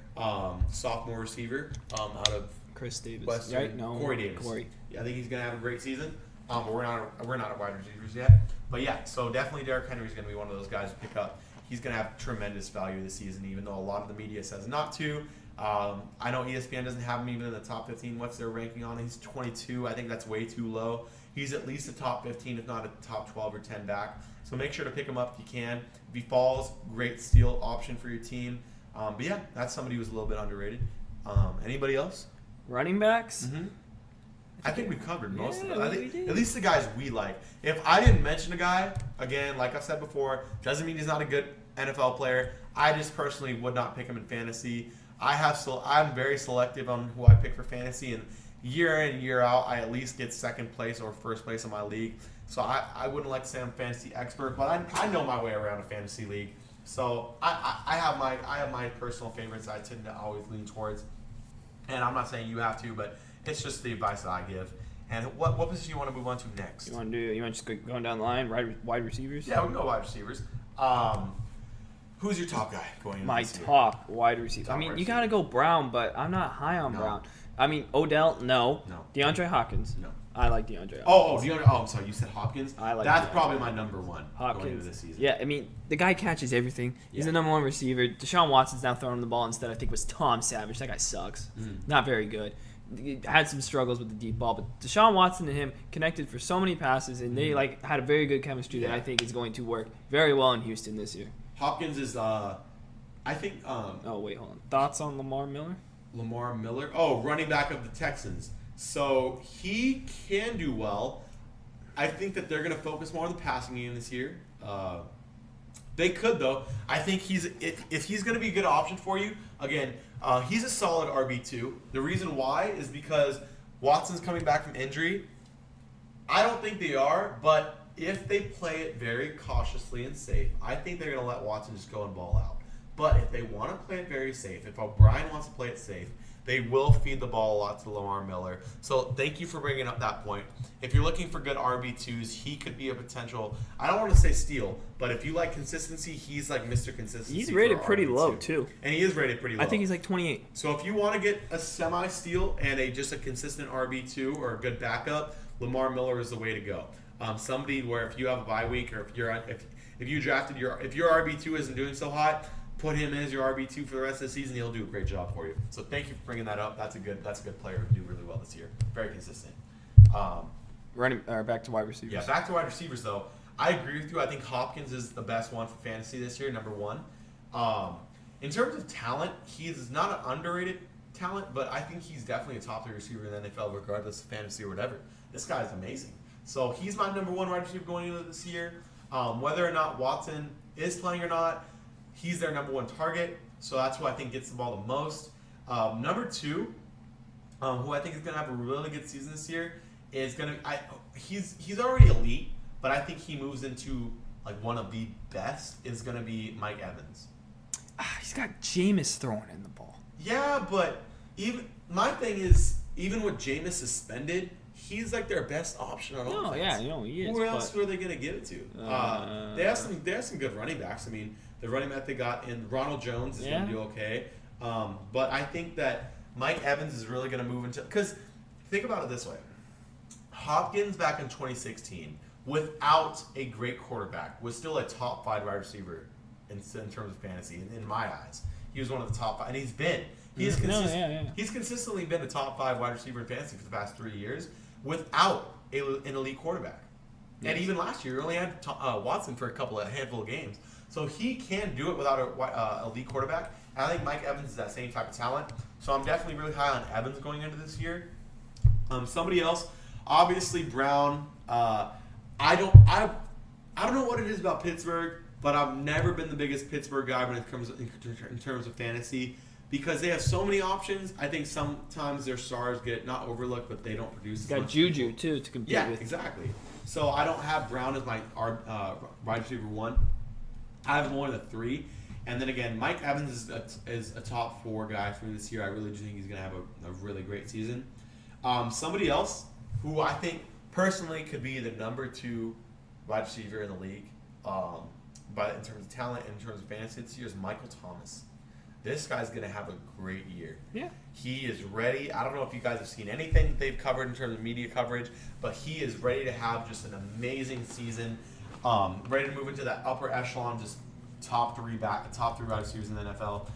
sophomore receiver out of Chris Davis. Western, Right? No. Corey Davis. Corey. Yeah, I think he's going to have a great season. But we're not at wide receivers yet. But yeah, so definitely Derrick Henry is going to be one of those guys to pick up. He's going to have tremendous value this season, even though a lot of the media says not to. I know ESPN doesn't have him even in the top 15. What's their ranking on? He's 22. I think that's way too low. He's at least a top 15, if not a top 12 or 10 back. So make sure to pick him up if you can. If he falls, great steal option for your team. But yeah, that's somebody who's a little bit underrated. Anybody else? Running backs? Mm-hmm. I think we covered most of Yeah, them. I we think did. at least the guys we like. If I didn't mention a guy, again, like I've said before, doesn't mean he's not a good NFL player. I just personally would not pick him in fantasy. I'm very selective on who I pick for fantasy, and year in, year out, I at least get second place or first place in my league. So I wouldn't like to say I'm a fantasy expert, but I know my way around a fantasy league. So I have my personal favorites I tend to always lean towards. And I'm not saying you have to, but it's just the advice that I give. And what position you want to move on to next? You want to just go going down the line, wide receivers? Yeah, we can go wide receivers. Who's your top guy going into My this year? top wide receiver. Top I mean, wide you got to go Brown, but I'm not high on No. Brown. I mean, Odell, no. No. DeAndre Hopkins. No. I like DeAndre Hopkins. I'm sorry. You said Hopkins. I like That's DeAndre probably my number one going into Hopkins. this season. Yeah, I mean, the guy catches everything. He's Yeah. the number one receiver. Deshaun Watson's now throwing him the ball instead. I think was Tom Savage. That guy sucks. Not very good. He had some struggles with the deep ball, but Deshaun Watson and him connected for so many passes, and they had a very good chemistry that Yeah. I think is going to work very well in Houston this year. Hopkins is, I think, Oh wait, hold on. Thoughts on Lamar Miller? Lamar Miller. Oh, running back of the Texans. So he can do well. I think that they're going to focus more on the passing game this year. They could, though. I think if he's going to be a good option for you, again, he's a solid RB2. The reason why is because Watson's coming back from injury. I don't think they are, but if they play it very cautiously and safe, I think they're going to let Watson just go and ball out. But if they want to play it very safe, if O'Brien wants to play it safe, they will feed the ball a lot to Lamar Miller. So thank you for bringing up that point. If you're looking for good RB2s, he could be a potential, I don't want to say steal, but if you like consistency, he's like Mr. Consistency. He's for rated RB2. pretty low too. And he is rated pretty low. I think he's like 28. So if you want to get a semi-steal and just a consistent RB2 or a good backup, Lamar Miller is the way to go. Somebody where if you have a bye week or if you drafted if your RB2 isn't doing so hot, put him as your RB2 for the rest of the season. He'll do a great job for you. So thank you for bringing that up. That's a good player who do really well this year. Very consistent. Back to wide receivers. Yeah, back to wide receivers though. I agree with you. I think Hopkins is the best one for fantasy this year, number one. In terms of talent, he's not an underrated talent, but I think he's definitely a top 3 receiver in the NFL, regardless of fantasy or whatever. This guy's amazing. So he's my number one wide receiver going into this year. Whether or not Watson is playing or not, he's their number one target. So that's who I think gets the ball the most. Number 2, who I think is going to have a really good season this year, is going to. He's already elite, but I think he moves into like one of the best. Is going to be Mike Evans. He's got Jameis throwing in the ball. Yeah, but my thing is, even with Jameis suspended, he's like their best option on offense. No, yeah, he is. Who else are they going to give it to? They have some good running backs. I mean, the running back they got in Ronald Jones is going to do okay. But I think that Mike Evans is really going to move into, because think about it this way. Hopkins back in 2016, without a great quarterback, was still a top 5 wide receiver in terms of fantasy. In my eyes, he was one of the top 5, and he's been. He's consistently been a top 5 wide receiver in fantasy for the past 3 years without an elite quarterback. And even last year, he only had Watson for a handful of games. So he can do it without an elite quarterback. And I think Mike Evans is that same type of talent. So I'm definitely really high on Evans going into this year. Somebody else, obviously Brown. I don't know what it is about Pittsburgh, but I've never been the biggest Pittsburgh guy when it comes in terms of fantasy, because they have so many options. I think sometimes their stars get not overlooked, but they don't produce. Got Juju too to compete with. Yeah, exactly. So I don't have Brown as my wide receiver 1. I have more than 3. And then again, Mike Evans is a top 4 guy for me this year. I really do think he's going to have a really great season. Somebody else who I think personally could be the number 2 wide receiver in the league, but in terms of talent and in terms of fantasy this year, is Michael Thomas. This guy's going to have a great year. Yeah. He is ready. I don't know if you guys have seen anything that they've covered in terms of media coverage, but he is ready to have just an amazing season. Ready to move into that upper echelon, just top 3 wide receivers in the NFL.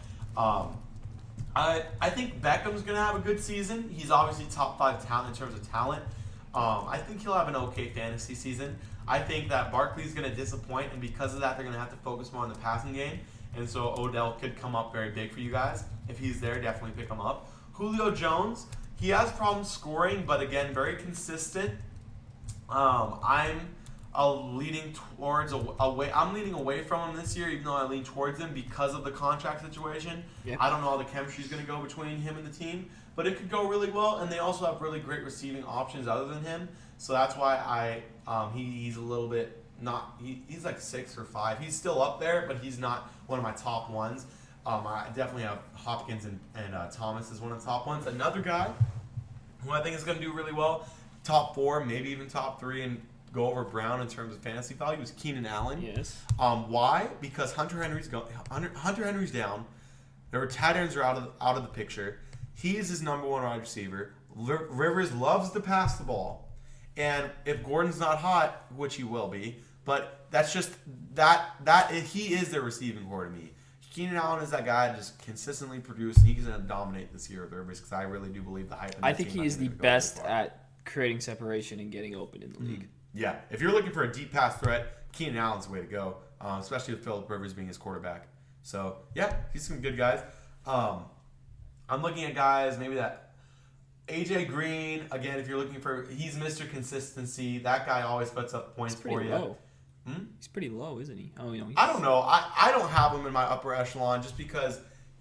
I think Beckham's going to have a good season. He's obviously top 5 talent in terms of talent. I think he'll have an okay fantasy season. I think that Barkley's going to disappoint, and because of that, they're going to have to focus more on the passing game. And so Odell could come up very big for you guys. If he's there, definitely pick him up. Julio Jones, he has problems scoring, but again, very consistent. I'm leaning away from him this year, even though I lean towards him because of the contract situation. Yeah. I don't know how the chemistry is going to go between him and the team, but it could go really well. And they also have really great receiving options other than him, so that's why he's a little bit not. He's like 6 or 5. He's still up there, but he's not one of my top ones. I definitely have Hopkins and Thomas as one of the top ones. Another guy who I think is going to do really well, top 4, maybe even top 3, and go over Brown in terms of fantasy value, is Keenan Allen. Yes. Why? Because Hunter Henry's down. Their tight ends are out of the picture. He is his number 1 wide receiver. Rivers loves to pass the ball, and if Gordon's not hot, which he will be, but that's just that he is their receiving core to me. Keenan Allen is that guy to just consistently produce. He's going to dominate this year with Rivers, because I really do believe the hype. I think he is the best at creating separation and getting open in the league. Yeah, if you're looking for a deep pass threat, Keenan Allen's the way to go, especially with Phillip Rivers being his quarterback. So, yeah, he's some good guys. I'm looking at guys, maybe that AJ Green, again, if you're looking for, he's Mr. Consistency. That guy always puts up points for you. Low. He's pretty low, isn't he? Oh, I don't know. I don't have him in my upper echelon just because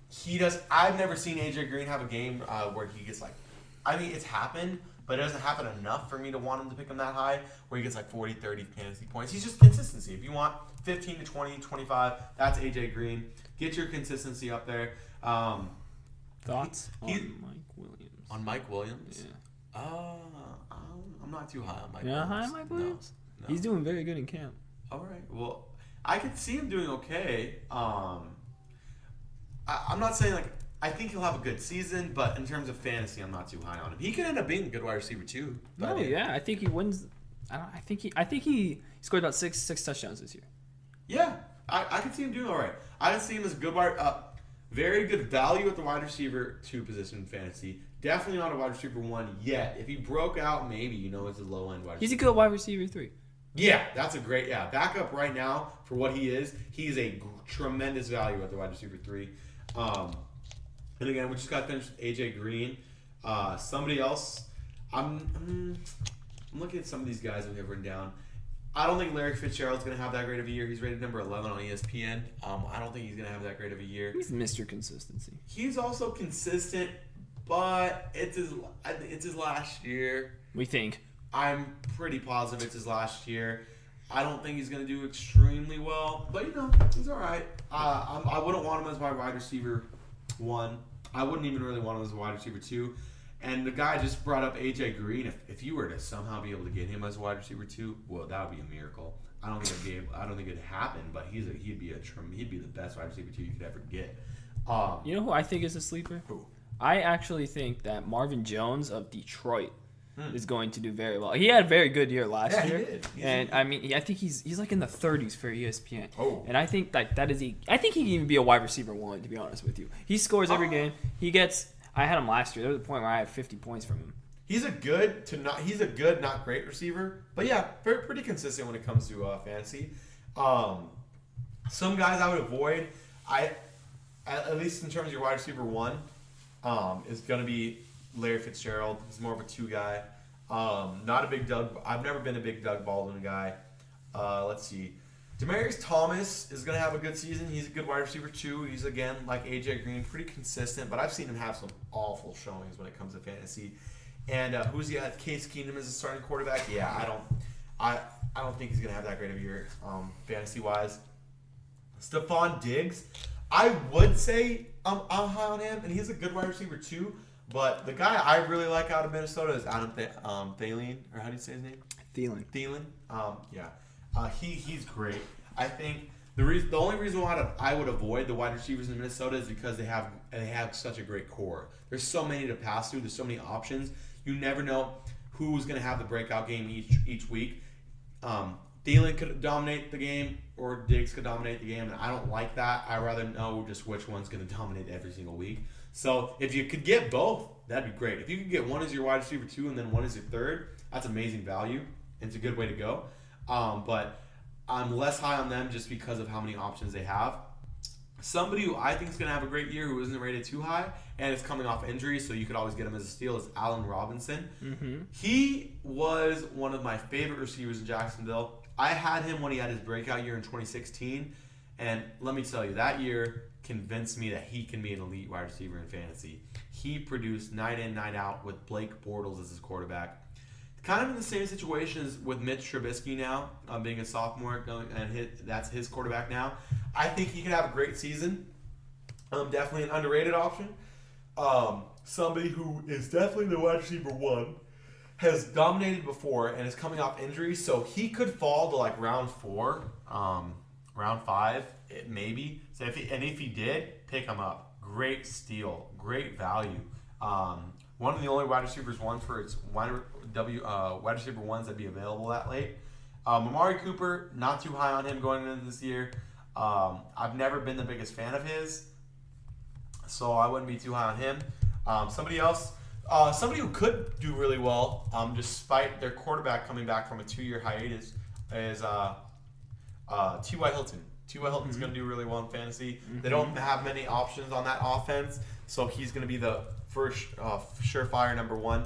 he does. I've never seen AJ Green have a game where he gets it's happened, but it doesn't happen enough for me to want him to pick him that high, where he gets 40, 30 fantasy points. He's just consistency. If you want 15 to 20, 25, that's AJ Green. Get your consistency up there. Thoughts on Mike Williams? On Mike Williams? Yeah. I'm not too high on Mike Williams. You're not high on Mike Williams? No. He's doing very good in camp. All right. Well, I could see him doing okay. I'm not saying I think he'll have a good season, but in terms of fantasy, I'm not too high on him. He could end up being a good wide receiver too. No, yeah, I think he wins. I think he scored about six touchdowns this year. Yeah, I could see him doing all right. I can see him as a good very good value at the wide receiver 2 position in fantasy. Definitely not a wide receiver 1 yet. If he broke out, maybe it's a low end wide receiver. He's a good wide receiver 3. Yeah, that's a great backup right now for what he is. He's a tremendous value at the wide receiver 3. And again, we just got finished with AJ Green. Somebody else, I'm looking at some of these guys that we have written down. I don't think Larry Fitzgerald's going to have that great of a year. He's rated number 11 on ESPN. I don't think he's going to have that great of a year. He's Mr. Consistency. He's also consistent, but it's his last year. We think. I'm pretty positive it's his last year. I don't think he's going to do extremely well, but he's all right. I wouldn't want him as my wide receiver 1. I wouldn't even really want him as a wide receiver 2. And the guy just brought up AJ Green. If you were to somehow be able to get him as a wide receiver 2, well, that would be a miracle. I don't think it'd happen, but he'd be the best wide receiver 2 you could ever get. You know who I think is a sleeper? Who? I actually think that Marvin Jones of Detroit is going to do very well. He had a very good year last year. He did. And I mean, I think he's like in the 30s for ESPN. Oh. And I think that is I think he can even be a wide receiver 1, to be honest with you. He scores every game. I had him last year. There was a point where I had 50 points from him. He's a good, not great receiver. But yeah, pretty consistent when it comes to fantasy. Some guys I would avoid, at least in terms of your wide receiver 1, is going to be Larry Fitzgerald. He's more of a 2 guy. Not a big Doug. I've never been a big Doug Baldwin guy. Let's see. Demaryius Thomas is going to have a good season. He's a good wide receiver 2. He's, again, like AJ Green, pretty consistent. But I've seen him have some awful showings when it comes to fantasy. And who's he at? Case Keenum as a starting quarterback. Yeah, I don't think he's going to have that great of a year fantasy-wise. Stephon Diggs, I would say I'm high on him, and he's a good wide receiver too. But the guy I really like out of Minnesota is Adam Thielen, or how do you say his name? Thielen. He's great. I think the only reason why I would avoid the wide receivers in Minnesota is because they have such a great core. There's so many to pass through. There's so many options. You never know who's going to have the breakout game each week. Thielen could dominate the game, or Diggs could dominate the game, and I don't like that. I rather know just which one's going to dominate every single week. So if you could get both, that'd be great. If you could get one as your wide receiver 2 and then one as your 3rd, that's amazing value. It's a good way to go. But I'm less high on them just because of how many options they have. Somebody who I think is going to have a great year who isn't rated too high and is coming off injury, so you could always get him as a steal, is Allen Robinson. Mm-hmm. He was one of my favorite receivers in Jacksonville. I had him when he had his breakout year in 2016, and let me tell you, that year convinced me that he can be an elite wide receiver in fantasy. He produced night in, night out with Blake Bortles as his quarterback. Kind of in the same situation as with Mitch Trubisky now, being a sophomore, that's his quarterback now. I think he could have a great season. Definitely an underrated option. Somebody who is definitely the wide receiver 1, has dominated before and is coming off injury, so he could fall to like round 4, round 5, maybe. So if he did, pick him up. Great steal, great value. One of the only wide receivers 1 for its wide receiver 1s that'd be available that late. Amari Cooper, not too high on him going into this year. I've never been the biggest fan of his, so I wouldn't be too high on him. Somebody else. Somebody who could do really well, despite their quarterback coming back from a 2-year hiatus, is T.Y. Hilton. T.Y. Hilton's going to do really well in fantasy. Mm-hmm. They don't have many options on that offense, so he's going to be the first surefire number 1.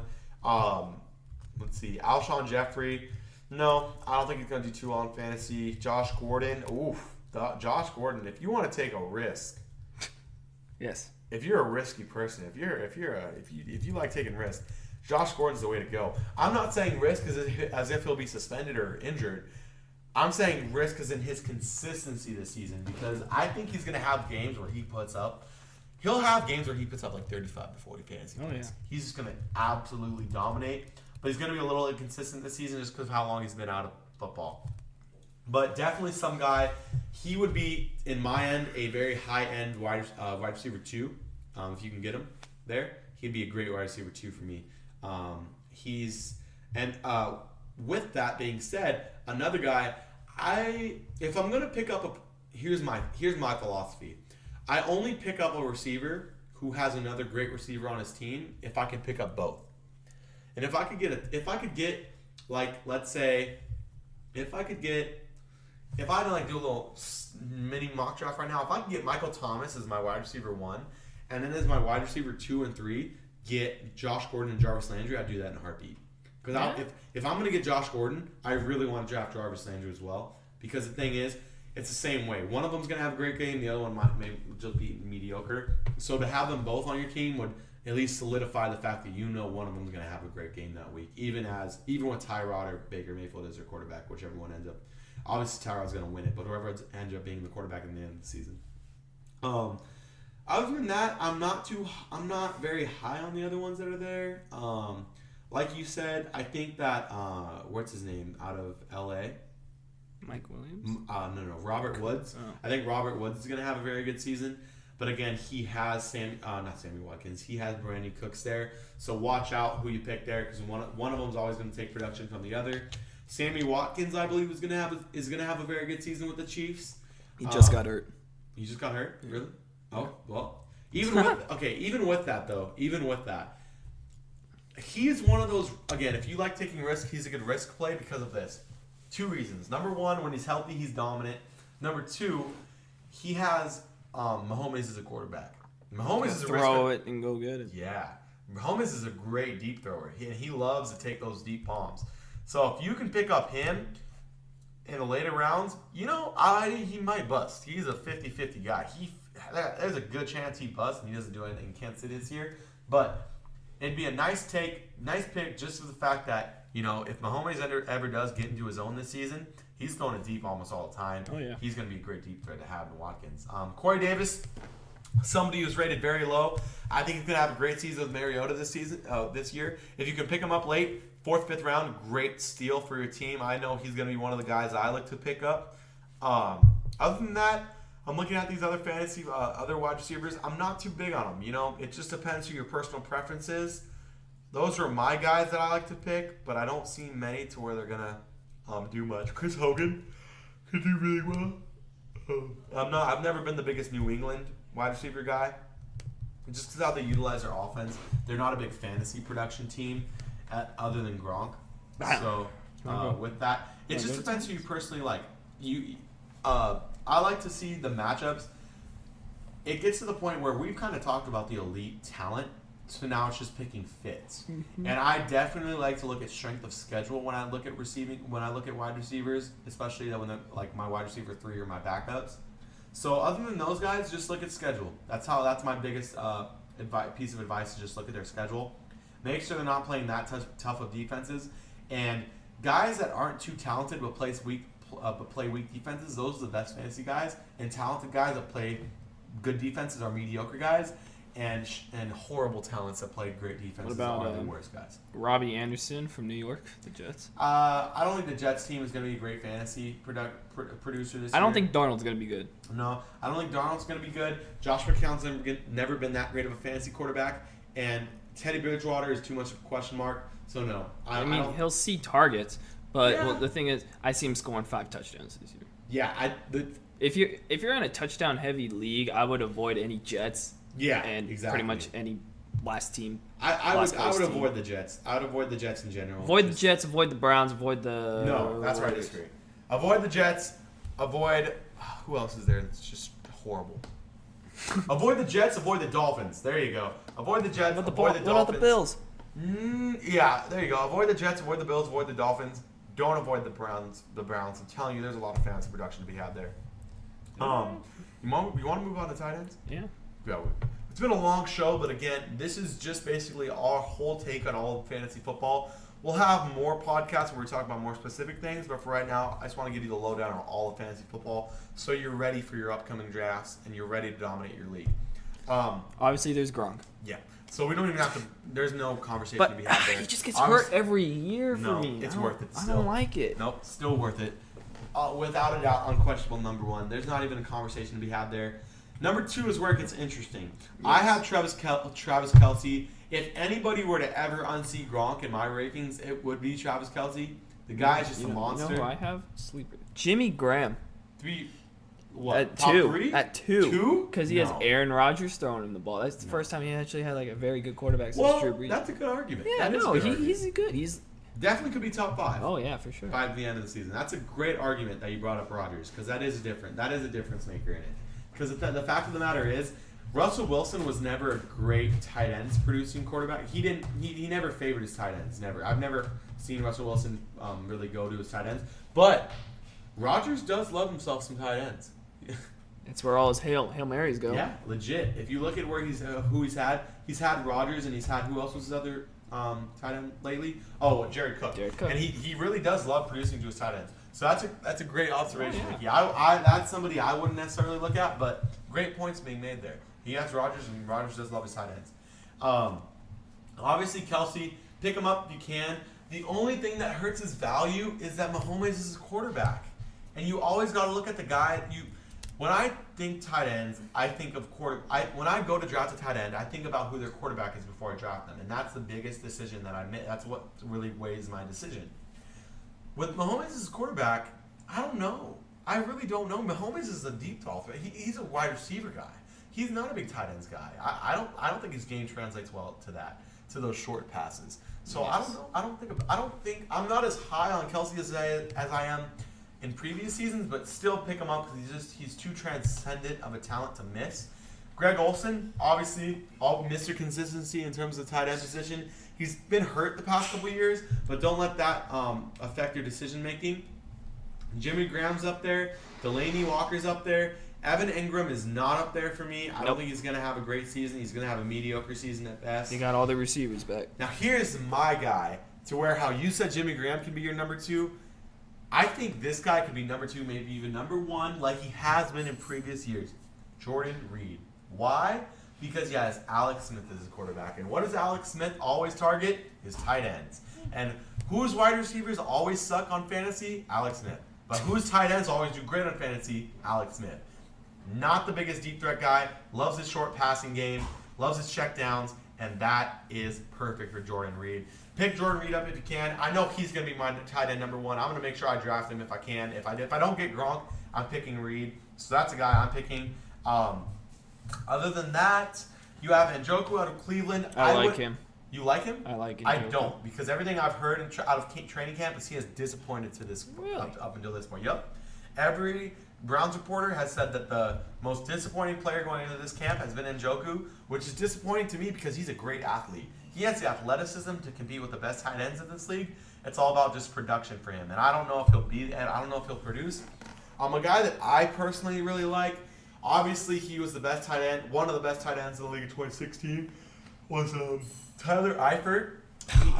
Let's see. Alshon Jeffrey. No, I don't think he's going to do too well in fantasy. Josh Gordon. Josh Gordon, if you want to take a risk. Yes. If you're a risky person, if you like taking risks, Josh Gordon's the way to go. I'm not saying risk as if he'll be suspended or injured. I'm saying risk as in his consistency this season, because I think he's going to have games where he'll have games where he puts up like 35 to 40 fantasy points. Yeah. He's just going to absolutely dominate, but he's going to be a little inconsistent this season just because of how long he's been out of football. But definitely some guy. He would be, in my end, a very high-end wide receiver 2. If you can get him there, he'd be a great wide receiver 2 for me. With that being said, another guy, if I'm gonna pick up here's my philosophy. I only pick up a receiver who has another great receiver on his team if I can pick up both. And if I could get like, let's say, if I had to like do a little mini mock draft right now, if I could get Michael Thomas as my wide receiver 1, and then as my wide receiver 2 and 3, get Josh Gordon and Jarvis Landry, I'd do that in a heartbeat. Because if I'm going to get Josh Gordon, I really want to draft Jarvis Landry as well. Because the thing is, it's the same way. One of them's going to have a great game, the other one might just be mediocre. So to have them both on your team would at least solidify the fact that one of them's going to have a great game that week, even with Tyrod or Baker Mayfield as their quarterback, whichever one ends up. Obviously, Tyrod's going to win it, but whoever ends up being the quarterback at the end of the season. Other than that, I'm not very high on the other ones that are there. Like you said, I think that what's his name out of L.A. Mike Williams? No, Robert Woods. Oh. I think Robert Woods is going to have a very good season. But again, he has not Sammy Watkins. He has Brandon Cooks there. So watch out who you pick there, because one of them is always going to take production from the other. Sammy Watkins, I believe, is going to have a very good season with the Chiefs. He just got hurt. He just got hurt? Really? Oh, well. Even with that, he's one of those, again, if you like taking risks, he's a good risk play because of this. 2 reasons. Number 1, when he's healthy, he's dominant. Number 2, he has Mahomes as a quarterback. Mahomes is a throw it and go get it. Yeah. Mahomes is a great deep thrower. He loves to take those deep bombs. So if you can pick up him in the later rounds, he might bust. He's a 50-50 guy. There's a good chance he busts and he doesn't do anything in Kansas City this year. But it'd be a nice pick just for the fact that, if Mahomes ever does get into his own this season, he's throwing it deep almost all the time. Oh, yeah. He's going to be a great deep threat to have in Watkins. Corey Davis, somebody who's rated very low. I think he's going to have a great season with Mariota this year. If you can pick him up late, 4th, 5th round, great steal for your team. I know he's going to be one of the guys I like to pick up. Other than that, I'm looking at these other fantasy, other wide receivers. I'm not too big on them. It just depends who your personal preference is. Those are my guys that I like to pick, but I don't see many to where they're going to do much. Chris Hogan could do really well. I've never been the biggest New England wide receiver guy. Just because how they utilize their offense. They're not a big fantasy production team other than Gronk. So with that, it just depends who you personally like. I like to see the matchups. It gets to the point where we've kind of talked about the elite talent, so now it's just picking fits. Mm-hmm. And I definitely like to look at strength of schedule when I look at wide receivers, especially when like my wide receiver 3 are my backups. So other than those guys, just look at schedule. That's my biggest piece of advice, to just look at their schedule. Make sure they're not playing that tough of defenses. And guys that aren't too talented but play weak defenses, those are the best fantasy guys. And talented guys that play good defenses are mediocre guys. And horrible talents that play great defenses are the worst guys. Robbie Anderson from New York, the Jets. I don't think the Jets team is going to be a great fantasy producer this year. I don't think Darnold's going to be good. No, I don't think Darnold's going to be good. Josh McCown's never been that great of a fantasy quarterback. And Teddy Bridgewater is too much of a question mark. So, no. I mean, he'll see targets. But the thing is, I see him scoring 5 touchdowns this year. Yeah. If you're in a touchdown-heavy league, I would avoid any Jets. Yeah, and exactly. Pretty much any last team. I would avoid the Jets. I would avoid the Jets in general. Avoid the Jets. Avoid the Browns. Avoid the. No, that's where I disagree. Avoid the Jets. Avoid. Who else is there? That's just horrible. Avoid the Jets. Avoid the Dolphins. There you go. Avoid the Jets. Avoid the Dolphins. What about the Bills? Yeah, there you go. Avoid the Jets. Avoid the Bills. Avoid the Dolphins. Don't avoid the Browns. I'm telling you, there's a lot of fantasy production to be had there. You want to move on to tight ends? Yeah. Go. It's been a long show, but again, this is just basically our whole take on all of fantasy football. We'll have more podcasts where we talk about more specific things, but for right now, I just want to give you the lowdown on all of fantasy football so you're ready for your upcoming drafts and you're ready to dominate your league. Obviously, there's Gronk. Yeah. So we don't even have to. There's no conversation to be had there. He just gets hurt every year for me. It's worth it. Still. I don't like it. Nope, still worth it. Without a doubt, unquestionable number 1. There's not even a conversation to be had there. Number 2 is where it gets interesting. Yes. I have Travis Kelce. If anybody were to ever unsee Gronk in my rankings, it would be Travis Kelce. The guy is just a monster. You know who I have? Sleeper. Jimmy Graham. 3. What? At top 2. 3? At 2. 2? Because he has Aaron Rodgers throwing him the ball. That's the first time he actually had like a very good quarterback since Drew Brees. That's a good argument. Yeah, he's good. He's definitely could be top 5. Oh yeah, for sure. By the end of the season. That's a great argument that you brought up Rodgers, because that is different. That is a difference maker in it. Because the fact of the matter is, Russell Wilson was never a great tight ends producing quarterback. He never favored his tight ends. Never. I've never seen Russell Wilson really go to his tight ends. But Rodgers does love himself some tight ends. That's where all his Hail Marys go. Yeah, legit. If you look at where who he's had Rodgers, and he's had, who else was his other tight end lately? Oh, Jared Cook. And he really does love producing to his tight ends. So that's a great observation. Oh, yeah, that's somebody I wouldn't necessarily look at, but great points being made there. He has Rodgers, and Rodgers does love his tight ends. Obviously, Kelce, pick him up if you can. The only thing that hurts his value is that Mahomes is his quarterback. And you always got to look at the guy. When I think tight ends, I think of when I go to draft a tight end, I think about who their quarterback is before I draft them, and that's the biggest decision that I make. That's what really weighs my decision. With Mahomes as quarterback, I don't know. I really don't know. Mahomes is a deep ball threat. He's a wide receiver guy. He's not a big tight ends guy. I don't think his game translates well to those short passes. So Yes. I don't know. I don't think I'm not as high on Kelsey as I am in previous seasons, but still pick him up because he's too transcendent of a talent to miss. Greg Olsen, obviously, all Mr. Consistency in terms of the tight end position. He's been hurt the past couple years, but don't let that affect your decision making. Jimmy Graham's up there. Delaney Walker's up there. Evan Ingram is not up there for me. I don't think he's going to have a great season. He's going to have a mediocre season at best. He got all the receivers back. Now, here's my guy to where how you said Jimmy Graham can be your number 2. I think this guy could be number 2, maybe even number 1, like he has been in previous years. Jordan Reed. Why? Because he has Alex Smith as his quarterback. And what does Alex Smith always target? His tight ends. And whose wide receivers always suck on fantasy? Alex Smith. But whose tight ends always do great on fantasy? Alex Smith. Not the biggest deep threat guy. Loves his short passing game. Loves his checkdowns. And that is perfect for Jordan Reed. Pick Jordan Reed up if you can. I know he's going to be my tight end number 1. I'm going to make sure I draft him if I can. If I don't get Gronk, I'm picking Reed. So that's a guy I'm picking. Other than that, you have Njoku out of Cleveland. I like him. You like him? I like Njoku. I don't, because everything I've heard out of training camp is he has disappointed to this Really? up until this point. Yep. Every Browns reporter has said that the most disappointing player going into this camp has been Njoku, which is disappointing to me because he's a great athlete. He has the athleticism to compete with the best tight ends in this league. It's all about just production for him, and I don't know if he'll produce. A guy that I personally really like. Obviously, he was the best tight end, one of the best tight ends in the league in 2016. Was Tyler Eifert.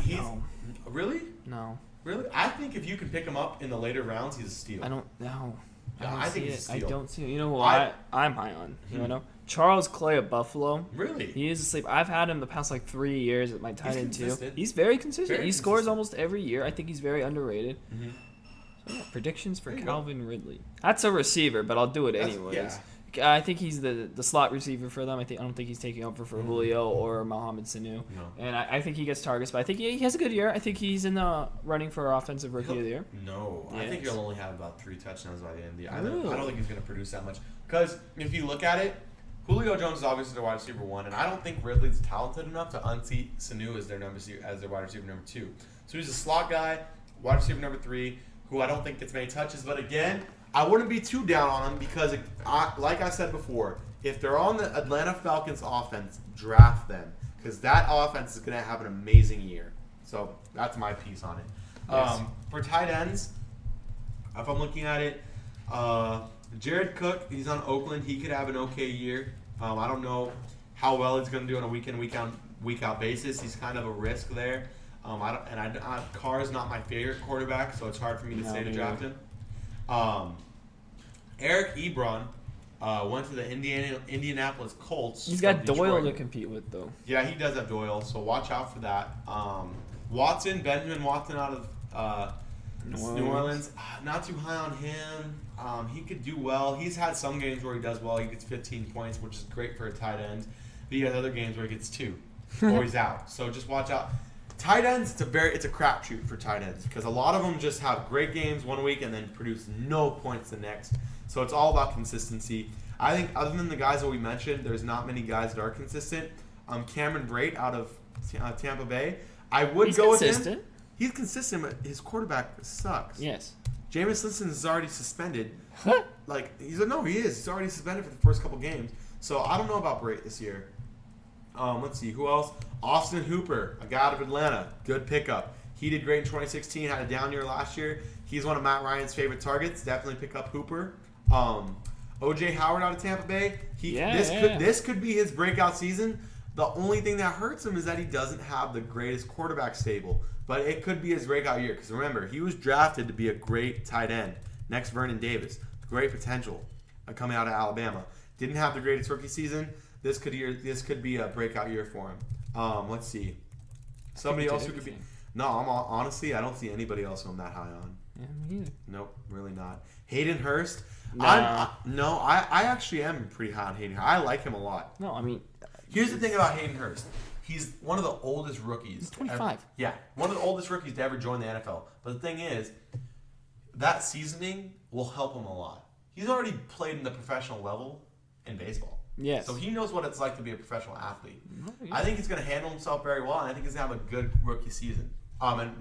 He's No. Really? No. Really? I think if you can pick him up in the later rounds, he's a steal. I don't know. Yeah, I think he's a I steal. don't see it. You know who I'm high on? You know? Charles Clay of Buffalo. Really? He is asleep. I've had him the past 3 years at my tight end too. consistent. He's very consistent. Very He scores consistent. almost every year. I think he's very underrated. Mhm. So yeah, predictions for There you go. Calvin Ridley. That's a receiver, but I'll do it That's- anyways. yeah. I think he's the slot receiver for them. I don't think he's taking over for Julio or Mohamed Sanu. No. And I think he gets targets, but I think he has a good year. I think he's in the running for offensive rookie of the year. No, I think Yes. he'll only have about 3 touchdowns by the end of the year. I Really? don't think he's going to produce that much. Because if you look at it, Julio Jones is obviously their wide receiver 1, and I don't think Ridley's talented enough to unseat Sanu as their wide receiver number 2. So he's a slot guy, wide receiver number 3, who I don't think gets many touches. But again, I wouldn't be too down on him because, like I said before, if they're on the Atlanta Falcons offense, draft them because that offense is going to have an amazing year. So that's my piece on it. Yes. For tight ends, if I'm looking at it, Jared Cook, he's on Oakland. He could have an okay year. I don't know how well he's going to do on a week out basis. He's kind of a risk there. Carr's not my favorite quarterback, so it's hard for me to say to draft him. Eric Ebron went to the Indianapolis Colts. He's got from Doyle to Detroit. compete with, though. Yeah, he does have Doyle, so watch out for that. Benjamin Watson out of New Orleans. Not too high on him. He could do well. He's had some games where he does well. He gets 15 points, which is great for a tight end. But he has other games where he gets 2 or he's out. So just watch out. Tight ends, it's a crapshoot for tight ends because a lot of them just have great games one week and then produce no points the next. So it's all about consistency. I think other than the guys that we mentioned, there's not many guys that are consistent. Cameron Brate out of Tampa Bay, I would He's go consistent. with him. He's consistent, but his quarterback sucks. Yes. Jameis Winston is already suspended. What? He is. He's already suspended for the first couple games. So I don't know about Brate this year. Let's see. Who else? Austin Hooper, a guy out of Atlanta. Good pickup. He did great in 2016. Had a down year last year. He's one of Matt Ryan's favorite targets. Definitely pick up Hooper. O.J. Howard out of Tampa Bay. This could be his breakout season. The only thing that hurts him is that he doesn't have the greatest quarterback stable. But it could be his breakout year. Because remember, he was drafted to be a great tight end. Next, Vernon Davis. Great potential coming out of Alabama. Didn't have the greatest rookie season. This could be a breakout year for him. Let's see. Somebody else who could be. No, honestly, I don't see anybody else who I'm that high on. Yeah, me either. Nope, really not. Hayden Hurst. I actually am pretty high on Hayden Hurst. I like him a lot. No, I mean, Here's the thing about Hayden Hurst. He's one of the oldest rookies. He's 25. Yeah, one of the oldest rookies to ever join the NFL. But the thing is, that seasoning will help him a lot. He's already played in the professional level in baseball. Yes. So he knows what it's like to be a professional athlete. Yeah. I think he's going to handle himself very well, and I think he's going to have a good rookie season. And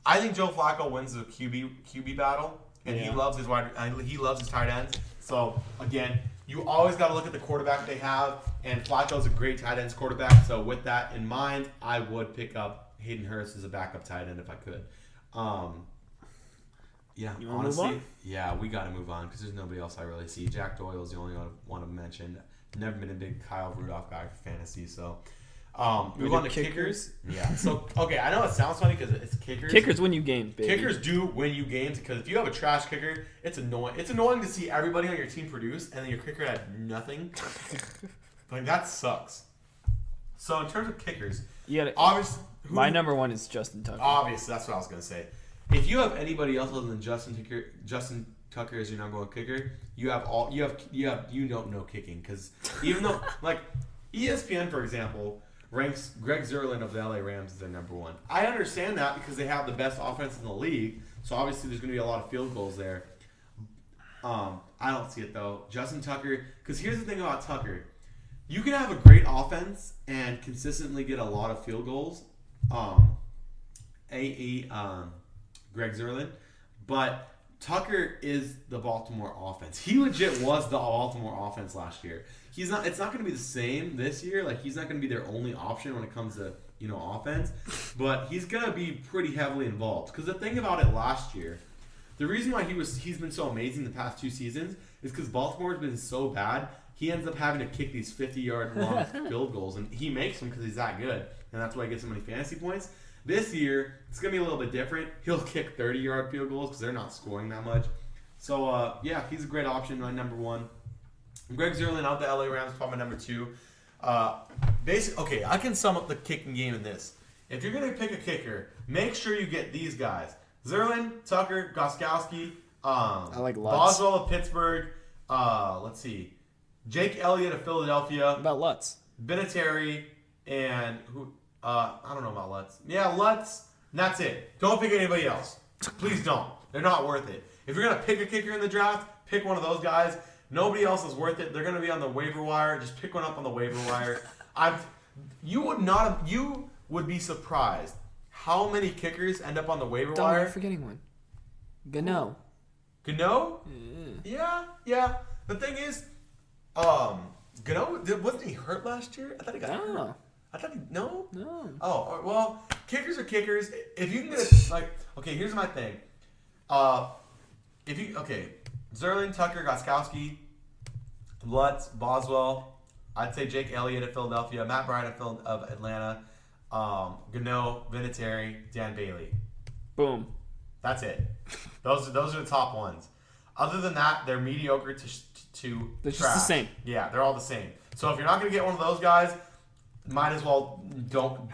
I think Joe Flacco wins the QB battle, and he loves his tight ends. So again, you always got to look at the quarterback they have, and Flacco's a great tight ends quarterback. So with that in mind, I would pick up Hayden Hurst as a backup tight end if I could. Yeah, You wanna honestly, move on? yeah, we got to move on because there's nobody else I really see. Jack Doyle is the only one to mention. Never been a big Kyle Rudolph guy for fantasy, so move on to kickers. Yeah. So okay, I know it sounds funny because it's kickers. Kickers win you games, baby. Kickers do win you games because if you have a trash kicker, it's annoying. It's annoying to see everybody on your team produce and then your kicker had nothing. Like that sucks. So in terms of kickers, You gotta, obviously, my number one is Justin Tucker. obviously that's what I was gonna say. If you have anybody else other than Justin Tucker as your number one kicker, you don't know kicking because even though like ESPN for example ranks Greg Zerlin of the LA Rams as their number one. I understand that because they have the best offense in the league, so obviously there's going to be a lot of field goals there. I don't see it though. Justin Tucker, because here's the thing about Tucker. You can have a great offense and consistently get a lot of field goals. Greg Zerlin, but Tucker is the Baltimore offense. He legit was the Baltimore offense last year. He's not. It's not going to be the same this year. Like he's not going to be their only option when it comes to offense, but he's going to be pretty heavily involved. Because the thing about it last year, the reason why he's been so amazing the past 2 seasons is because Baltimore's been so bad. He ends up having to kick these 50-yard long field goals, and he makes them because he's that good, and that's why he gets so many fantasy points. This year, it's going to be a little bit different. He'll kick 30-yard field goals because they're not scoring that much. So, yeah, he's a great option, my number one. Greg Zerlin out the LA Rams, probably my number 2. Okay, I can sum up the kicking game in this. If you're going to pick a kicker, make sure you get these guys. Zerlin, Tucker, Gostkowski, I like Lutz. Boswell of Pittsburgh. Let's see. Jake Elliott of Philadelphia. What about Lutz? Vinatieri, and who? I don't know about Lutz. Yeah, Lutz. And that's it. Don't pick anybody else. Please don't. They're not worth it. If you're gonna pick a kicker in the draft, pick one of those guys. Nobody else is worth it. They're gonna be on the waiver wire. Just pick one up on the waiver wire. You would be surprised how many kickers end up on the waiver Don't wire. you're forgetting one. Gano. Gano? Yeah. Yeah. The thing is, Gano wasn't he hurt last year? I thought he got hurt. No. I thought no. No. Well, kickers are kickers. If you can get okay, here's my thing. Zerlin, Tucker, Gostkowski, Lutz, Boswell. I'd say Jake Elliott of Philadelphia, Matt Bryant of Atlanta, Gano, Vinatieri, Dan Bailey. Boom. That's it. Those are the top ones. Other than that, they're mediocre to They're trash. just the same. Yeah, they're all the same. So if you're not gonna get one of those guys, might as well not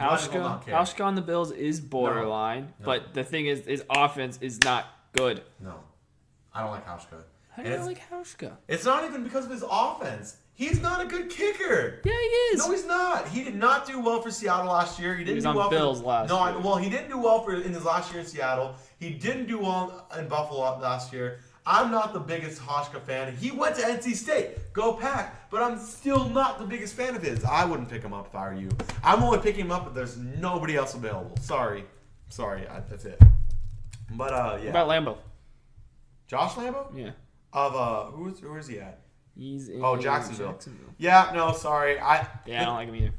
care. Hauschka on the Bills is borderline, No. but the thing is, his offense is not good. No, I don't like Hauschka. How do you like Hauschka? It's not even because of his offense. He's not a good kicker. Yeah, he is. No, he's not. He did not do well for Seattle last year. He didn't was do on well Bills for, last year. Well, he didn't do well in his last year in Seattle. He didn't do well in Buffalo last year. I'm not the biggest Hauschka fan. He went to NC State. Go Pack. But I'm still not the biggest fan of his. I wouldn't pick him up if I were you. I'm only picking him up if there's nobody else available. Sorry. That's it. But, yeah. What about Lambo? Josh Lambo? Yeah. Of, who is he at? He's in Jacksonville. Yeah, no, sorry. I don't like him either.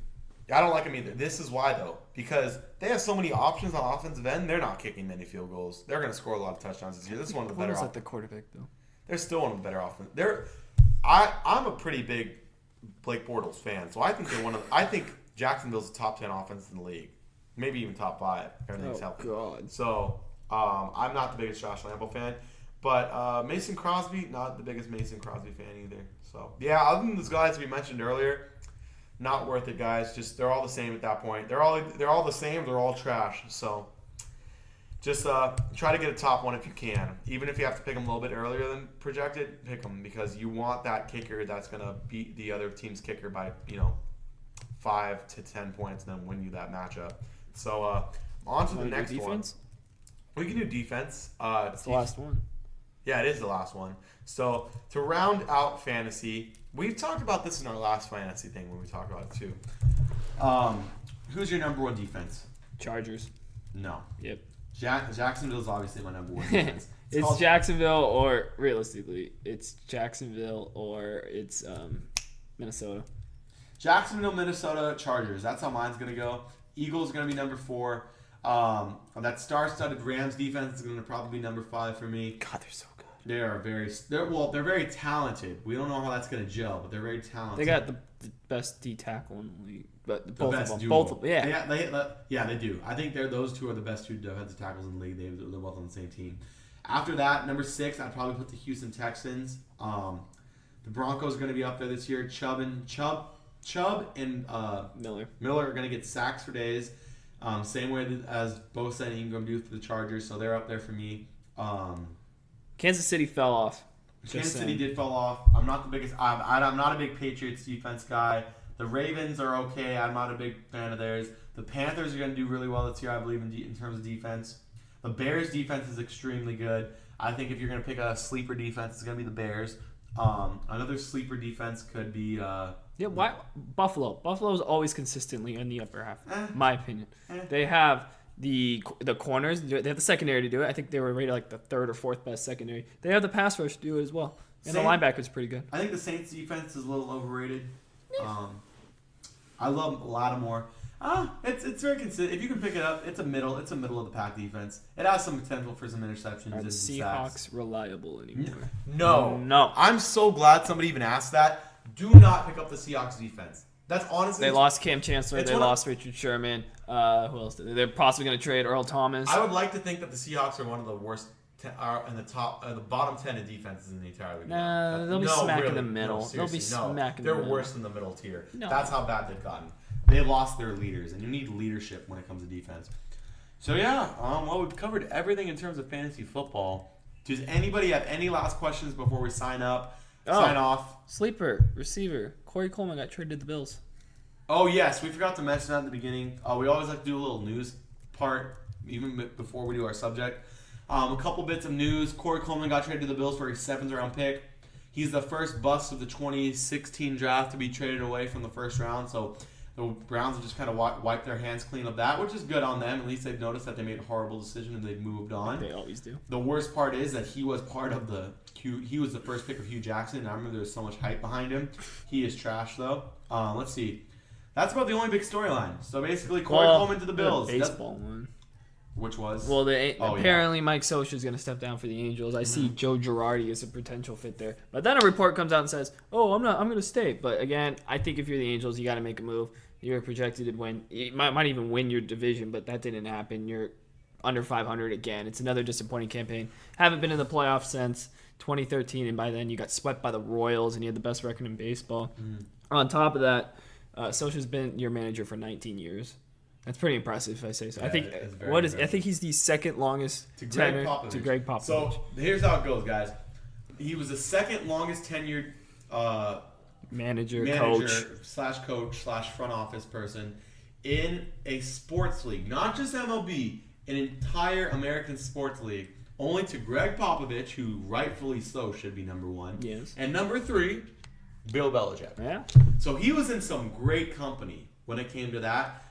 I don't like him either. This is why, though. Because they have so many options on offensive end, they're not kicking many field goals. They're going to score a lot of touchdowns this year. This is one of the better What is the quarterback, though? They're still one of the better offense. I'm a pretty big Blake Bortles fan, so I think I think Jacksonville's a top 10 offense in the league. Maybe even top 5. Everything's healthy. God. So, I'm not the biggest Josh Lambo fan. But Mason Crosby, not the biggest Mason Crosby fan either. So, yeah, other than those guys we mentioned earlier, not worth it, guys. Just they're all the same at that point. They're all the same. They're all trash. So, Just try to get a top one if you can. Even if you have to pick them a little bit earlier than projected, pick them because you want that kicker that's going to beat the other team's kicker by 5 to 10 points and then win you that matchup. So on to the next one. We can do defense. It's the last one. Yeah, it is the last one. So to round out fantasy, we've talked about this in our last fantasy thing when we talked about it too. Who's your number one defense? Chargers. No. Yep. Jacksonville is obviously my number one defense. It's Jacksonville or realistically, it's Jacksonville or it's Minnesota. Jacksonville, Minnesota, Chargers. That's how mine's gonna go. Eagles gonna be number 4. That star-studded Rams defense is gonna probably be number 5 for me. God, they're so good. They're very talented. We don't know how that's gonna gel, but they're very talented. They got the best D tackle in the league, but both best of them, duo. both of them, yeah. They do. I think those two are the best 2 defensive tackles in the league. They're both on the same team. After that, number 6, I'd probably put the Houston Texans. The Broncos are going to be up there this year. Chubb and Miller are going to get sacks for days. Same way as Bosa and Ingram do for the Chargers, so they're up there for me. Kansas City fell off. Kansas City did fall off. I'm not the biggest. I'm not a big Patriots defense guy. The Ravens are okay. I'm not a big fan of theirs. The Panthers are going to do really well this year, I believe, in terms of defense. The Bears' defense is extremely good. I think if you're going to pick a sleeper defense, it's going to be the Bears. Another sleeper defense could be... why Buffalo? Buffalo's always consistently in the upper half, my opinion. They have the corners. They have the secondary to do it. I think they were rated like the 3rd or 4th best secondary. They have the pass rush to do it as well. And the linebacker's pretty good. I think the Saints' defense is a little overrated. I love Lattimore. It's very consistent. If you can pick it up, it's a middle of the pack defense. It has some potential for some interceptions. Are the and Seahawks sacks. reliable anymore? No. I'm so glad somebody even asked that. Do not pick up the Seahawks defense. That's honestly. They lost Cam Chancellor. They lost Richard Sherman. Who else? They're possibly going to trade Earl Thomas. I would like to think that the Seahawks are one of the worst. Are in the bottom 10 of defenses in the entire league. Nah, they'll be smack in the middle. They'll be smack in the middle. They're worse than the middle tier. No. That's how bad they've gotten. They lost their leaders, and you need leadership when it comes to defense. So yeah, well, we've covered everything in terms of fantasy football. Does anybody have any last questions before we sign up? Sign off. Sleeper receiver Corey Coleman got traded to the Bills. Oh yes, we forgot to mention that at the beginning. We always like to do a little news part even before we do our subject. A couple bits of news. Corey Coleman got traded to the Bills for a 7th round pick. He's the first bust of the 2016 draft to be traded away from the first round. So the Browns have just kind of wiped their hands clean of that, which is good on them. At least they've noticed that they made a horrible decision and they've moved on. They always do. The worst part is that he was part of he was the first pick of Hugh Jackson. And I remember there was so much hype behind him. He is trash though. Let's see. That's about the only big storyline. So basically, Corey Coleman to the Bills. Baseball one. Which was? Well, apparently Mike Scioscia is going to step down for the Angels. I see Joe Girardi as a potential fit there. But then a report comes out and says, "Oh, I'm going to stay." But again, I think if you're the Angels, you got to make a move. You're projected to win. You might even win your division, but that didn't happen. You're under 500 again. It's another disappointing campaign. Haven't been in the playoffs since 2013, and by then you got swept by the Royals, and you had the best record in baseball. On top of that, Scioscia's been your manager for 19 years. That's pretty impressive, if I say so. Yeah, I think I think he's the second longest to tenure to Greg Popovich. So here's how it goes, guys. He was the second longest tenured manager coach / front office person in a sports league, not just MLB, an entire American sports league. Only to Greg Popovich, who rightfully so should be number 1. Yes. And number 3, Bill Belichick. Yeah. So he was in some great company when it came to that.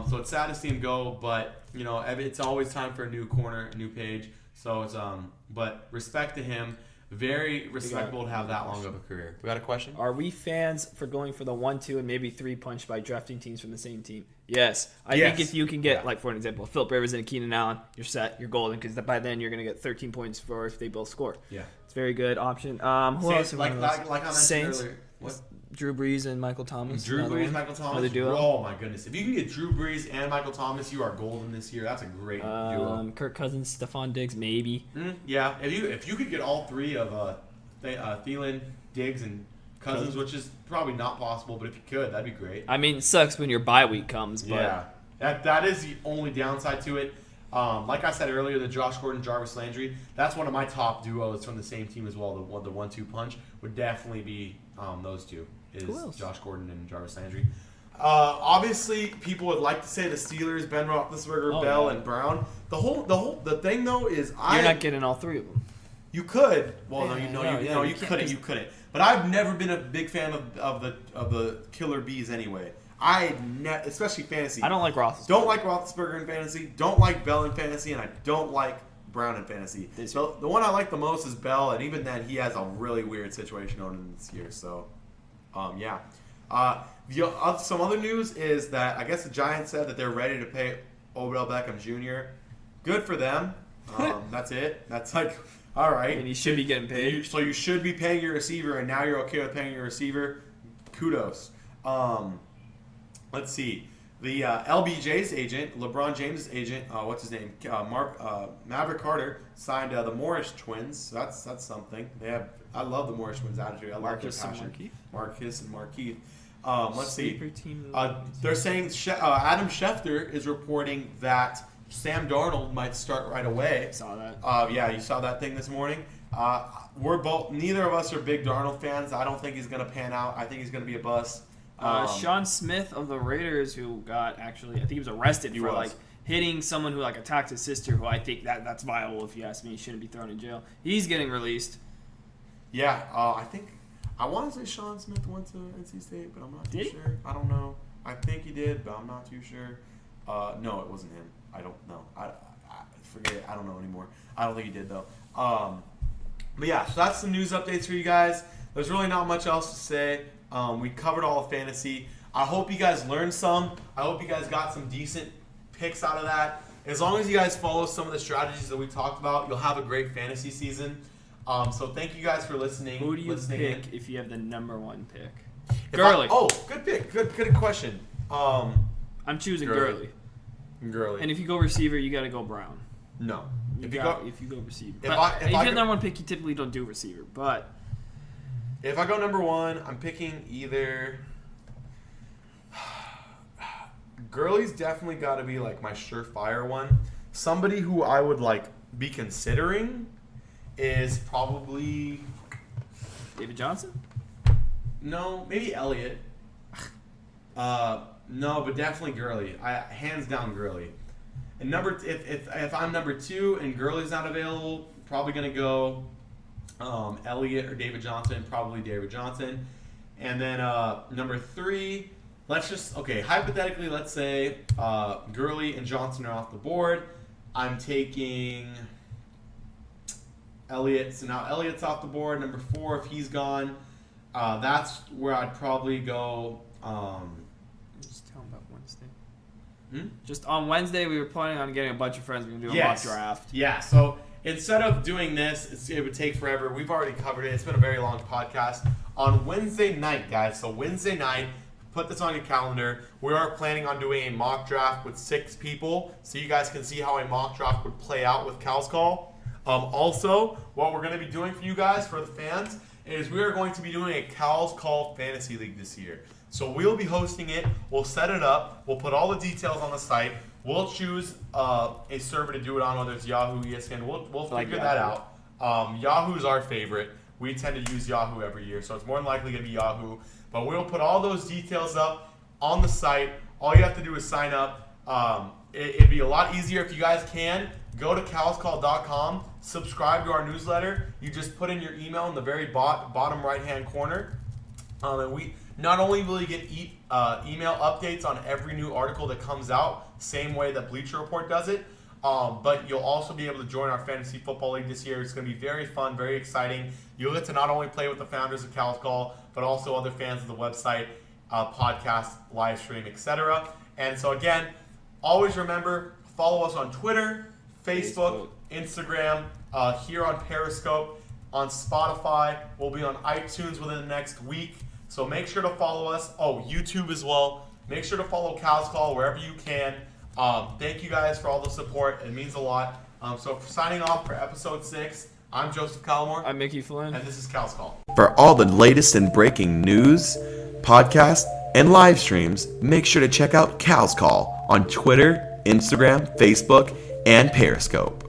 So it's sad to see him go, but it's always time for a new corner, a new page. So it's but respect to him. Very respectable to have that long of a career. We got a question? Are we fans for going for the 1, 2, and maybe 3 punch by drafting teams from the same team? Yes. I think if you can get, like for an example, Philip Rivers and Keenan Allen, you're set, you're golden, because by then you're going to get 13 points for if they both score. Yeah. It's a very good option. Who else? Like I mentioned Saints. earlier. What? Drew Brees and Michael Thomas. Drew Brees, Michael Thomas. Another duo. Oh my goodness! If you can get Drew Brees and Michael Thomas, you are golden this year. That's a great duo. Kirk Cousins, Stephon Diggs, maybe. Yeah, if you could get all 3 of Thielen, Diggs, and Cousins, which is probably not possible, but if you could, that'd be great. I mean, it sucks when your bye week comes, but yeah, that is the only downside to it. Like I said earlier, the Josh Gordon, Jarvis Landry, that's one of my top duos from the same team as well. The 1-2 punch would definitely be those two, is Josh Gordon and Jarvis Landry. Obviously, people would like to say the Steelers, Ben Roethlisberger, Bell, and Brown. The thing though is You're not getting all three of them. You could. Well, You you can't, couldn't. You couldn't. But I've never been a big fan of the Killer Bees anyway. Especially fantasy. I don't like Roethlisberger. Don't like Roethlisberger in fantasy. Don't like Bell in fantasy, and I don't like Brown in fantasy. So the one I like the most is Bell, and even then, he has a really weird situation going in this year. So, yeah. Some other news is that I guess the Giants said that they're ready to pay Odell Beckham Jr. Good for them. That's it. That's like, all right. And he should be getting paid. So you should be paying your receiver, and now you're okay with paying your receiver. Kudos. Let's see. The LBJ's agent, LeBron James' agent, what's his name? Maverick Carter signed the Morris twins. So that's something. I love the Morris twins' attitude. I love their passion. Marcus and Markeith. Let's see. They're saying Adam Schefter is reporting that Sam Darnold might start right away. I saw that. Yeah, you saw that thing this morning. Neither of us are big Darnold fans. I don't think he's going to pan out. I think he's going to be a bust. Sean Smith of the Raiders, who got I think he was arrested for like hitting someone who like attacked his sister, who I think that's viable if you ask me. He shouldn't be thrown in jail. He's getting released. Yeah, I want to say Sean Smith went to NC State, but I'm not too sure. I don't know. I think he did, but I'm not too sure. No, it wasn't him. I don't know. I forget it. I don't know anymore. I don't think he did though. But yeah, so that's some news updates for you guys. There's really not much else to say. We covered all of fantasy. I hope you guys learned some. I hope you guys got some decent picks out of that. As long as you guys follow some of the strategies that we talked about, you'll have a great fantasy season. So thank you guys for listening. Who do you pick if you have the number one pick? Gurley. Good pick. Good question. I'm choosing Gurley. Gurley. And if you go receiver, you got to go Brown. No. If you go receiver. If you have number one pick, you typically don't do receiver. But if I go number one, I'm picking either. Gurley's definitely got to be like my surefire one. Somebody who I would like be considering is probably David Johnson. No, maybe Elliott. No, but definitely Gurley. Hands down Gurley. And if I'm number two and Gurley's not available, probably gonna go Elliott or David Johnson. Probably David Johnson. And then number three, hypothetically, let's say Gurley and Johnson are off the board. I'm taking Elliott. So now Elliott's off the board. Number four, if he's gone, that's where I'd probably go. Just tell him about Wednesday. Just on Wednesday, we were planning on getting a bunch of friends. We're going to do a mock draft. Yeah, so instead of doing this, it would take forever. We've already covered it. It's been a very long podcast. On Wednesday night, guys, so Wednesday night, put this on your calendar. We are planning on doing a mock draft with 6 people, so you guys can see how a mock draft would play out with Cal's Call. Also, what we're going to be doing for you guys, for the fans, is we are going to be doing a Cal's Call Fantasy League this year. So we'll be hosting it. We'll set it up. We'll put all the details on the site. We'll choose a server to do it on, whether it's Yahoo, ESPN. We'll figure that out. Yahoo's our favorite. We tend to use Yahoo every year, so it's more than likely going to be Yahoo. But we'll put all those details up on the site. All you have to do is sign up. It'd be a lot easier if you guys can. Go to calscall.com, subscribe to our newsletter. You just put in your email in the very bottom right-hand corner. And we not only will you get email updates on every new article that comes out, same way that Bleacher Report does it, but you'll also be able to join our Fantasy Football League this year. It's going to be very fun, very exciting. You'll get to not only play with the founders of Cal's Call, but also other fans of the website, podcast, live stream, etc. And so again, always remember, follow us on Twitter, Facebook, Instagram, here on Periscope, on Spotify. We'll be on iTunes within the next week. So make sure to follow us. YouTube as well. Make sure to follow Cal's Call wherever you can. Thank you guys for all the support. It means a lot. So for signing off for episode 6, I'm Joseph Callamore. I'm Mickey Flynn. And this is Cal's Call. For all the latest and breaking news, podcasts, and live streams, make sure to check out Cal's Call on Twitter, Instagram, Facebook, and Periscope.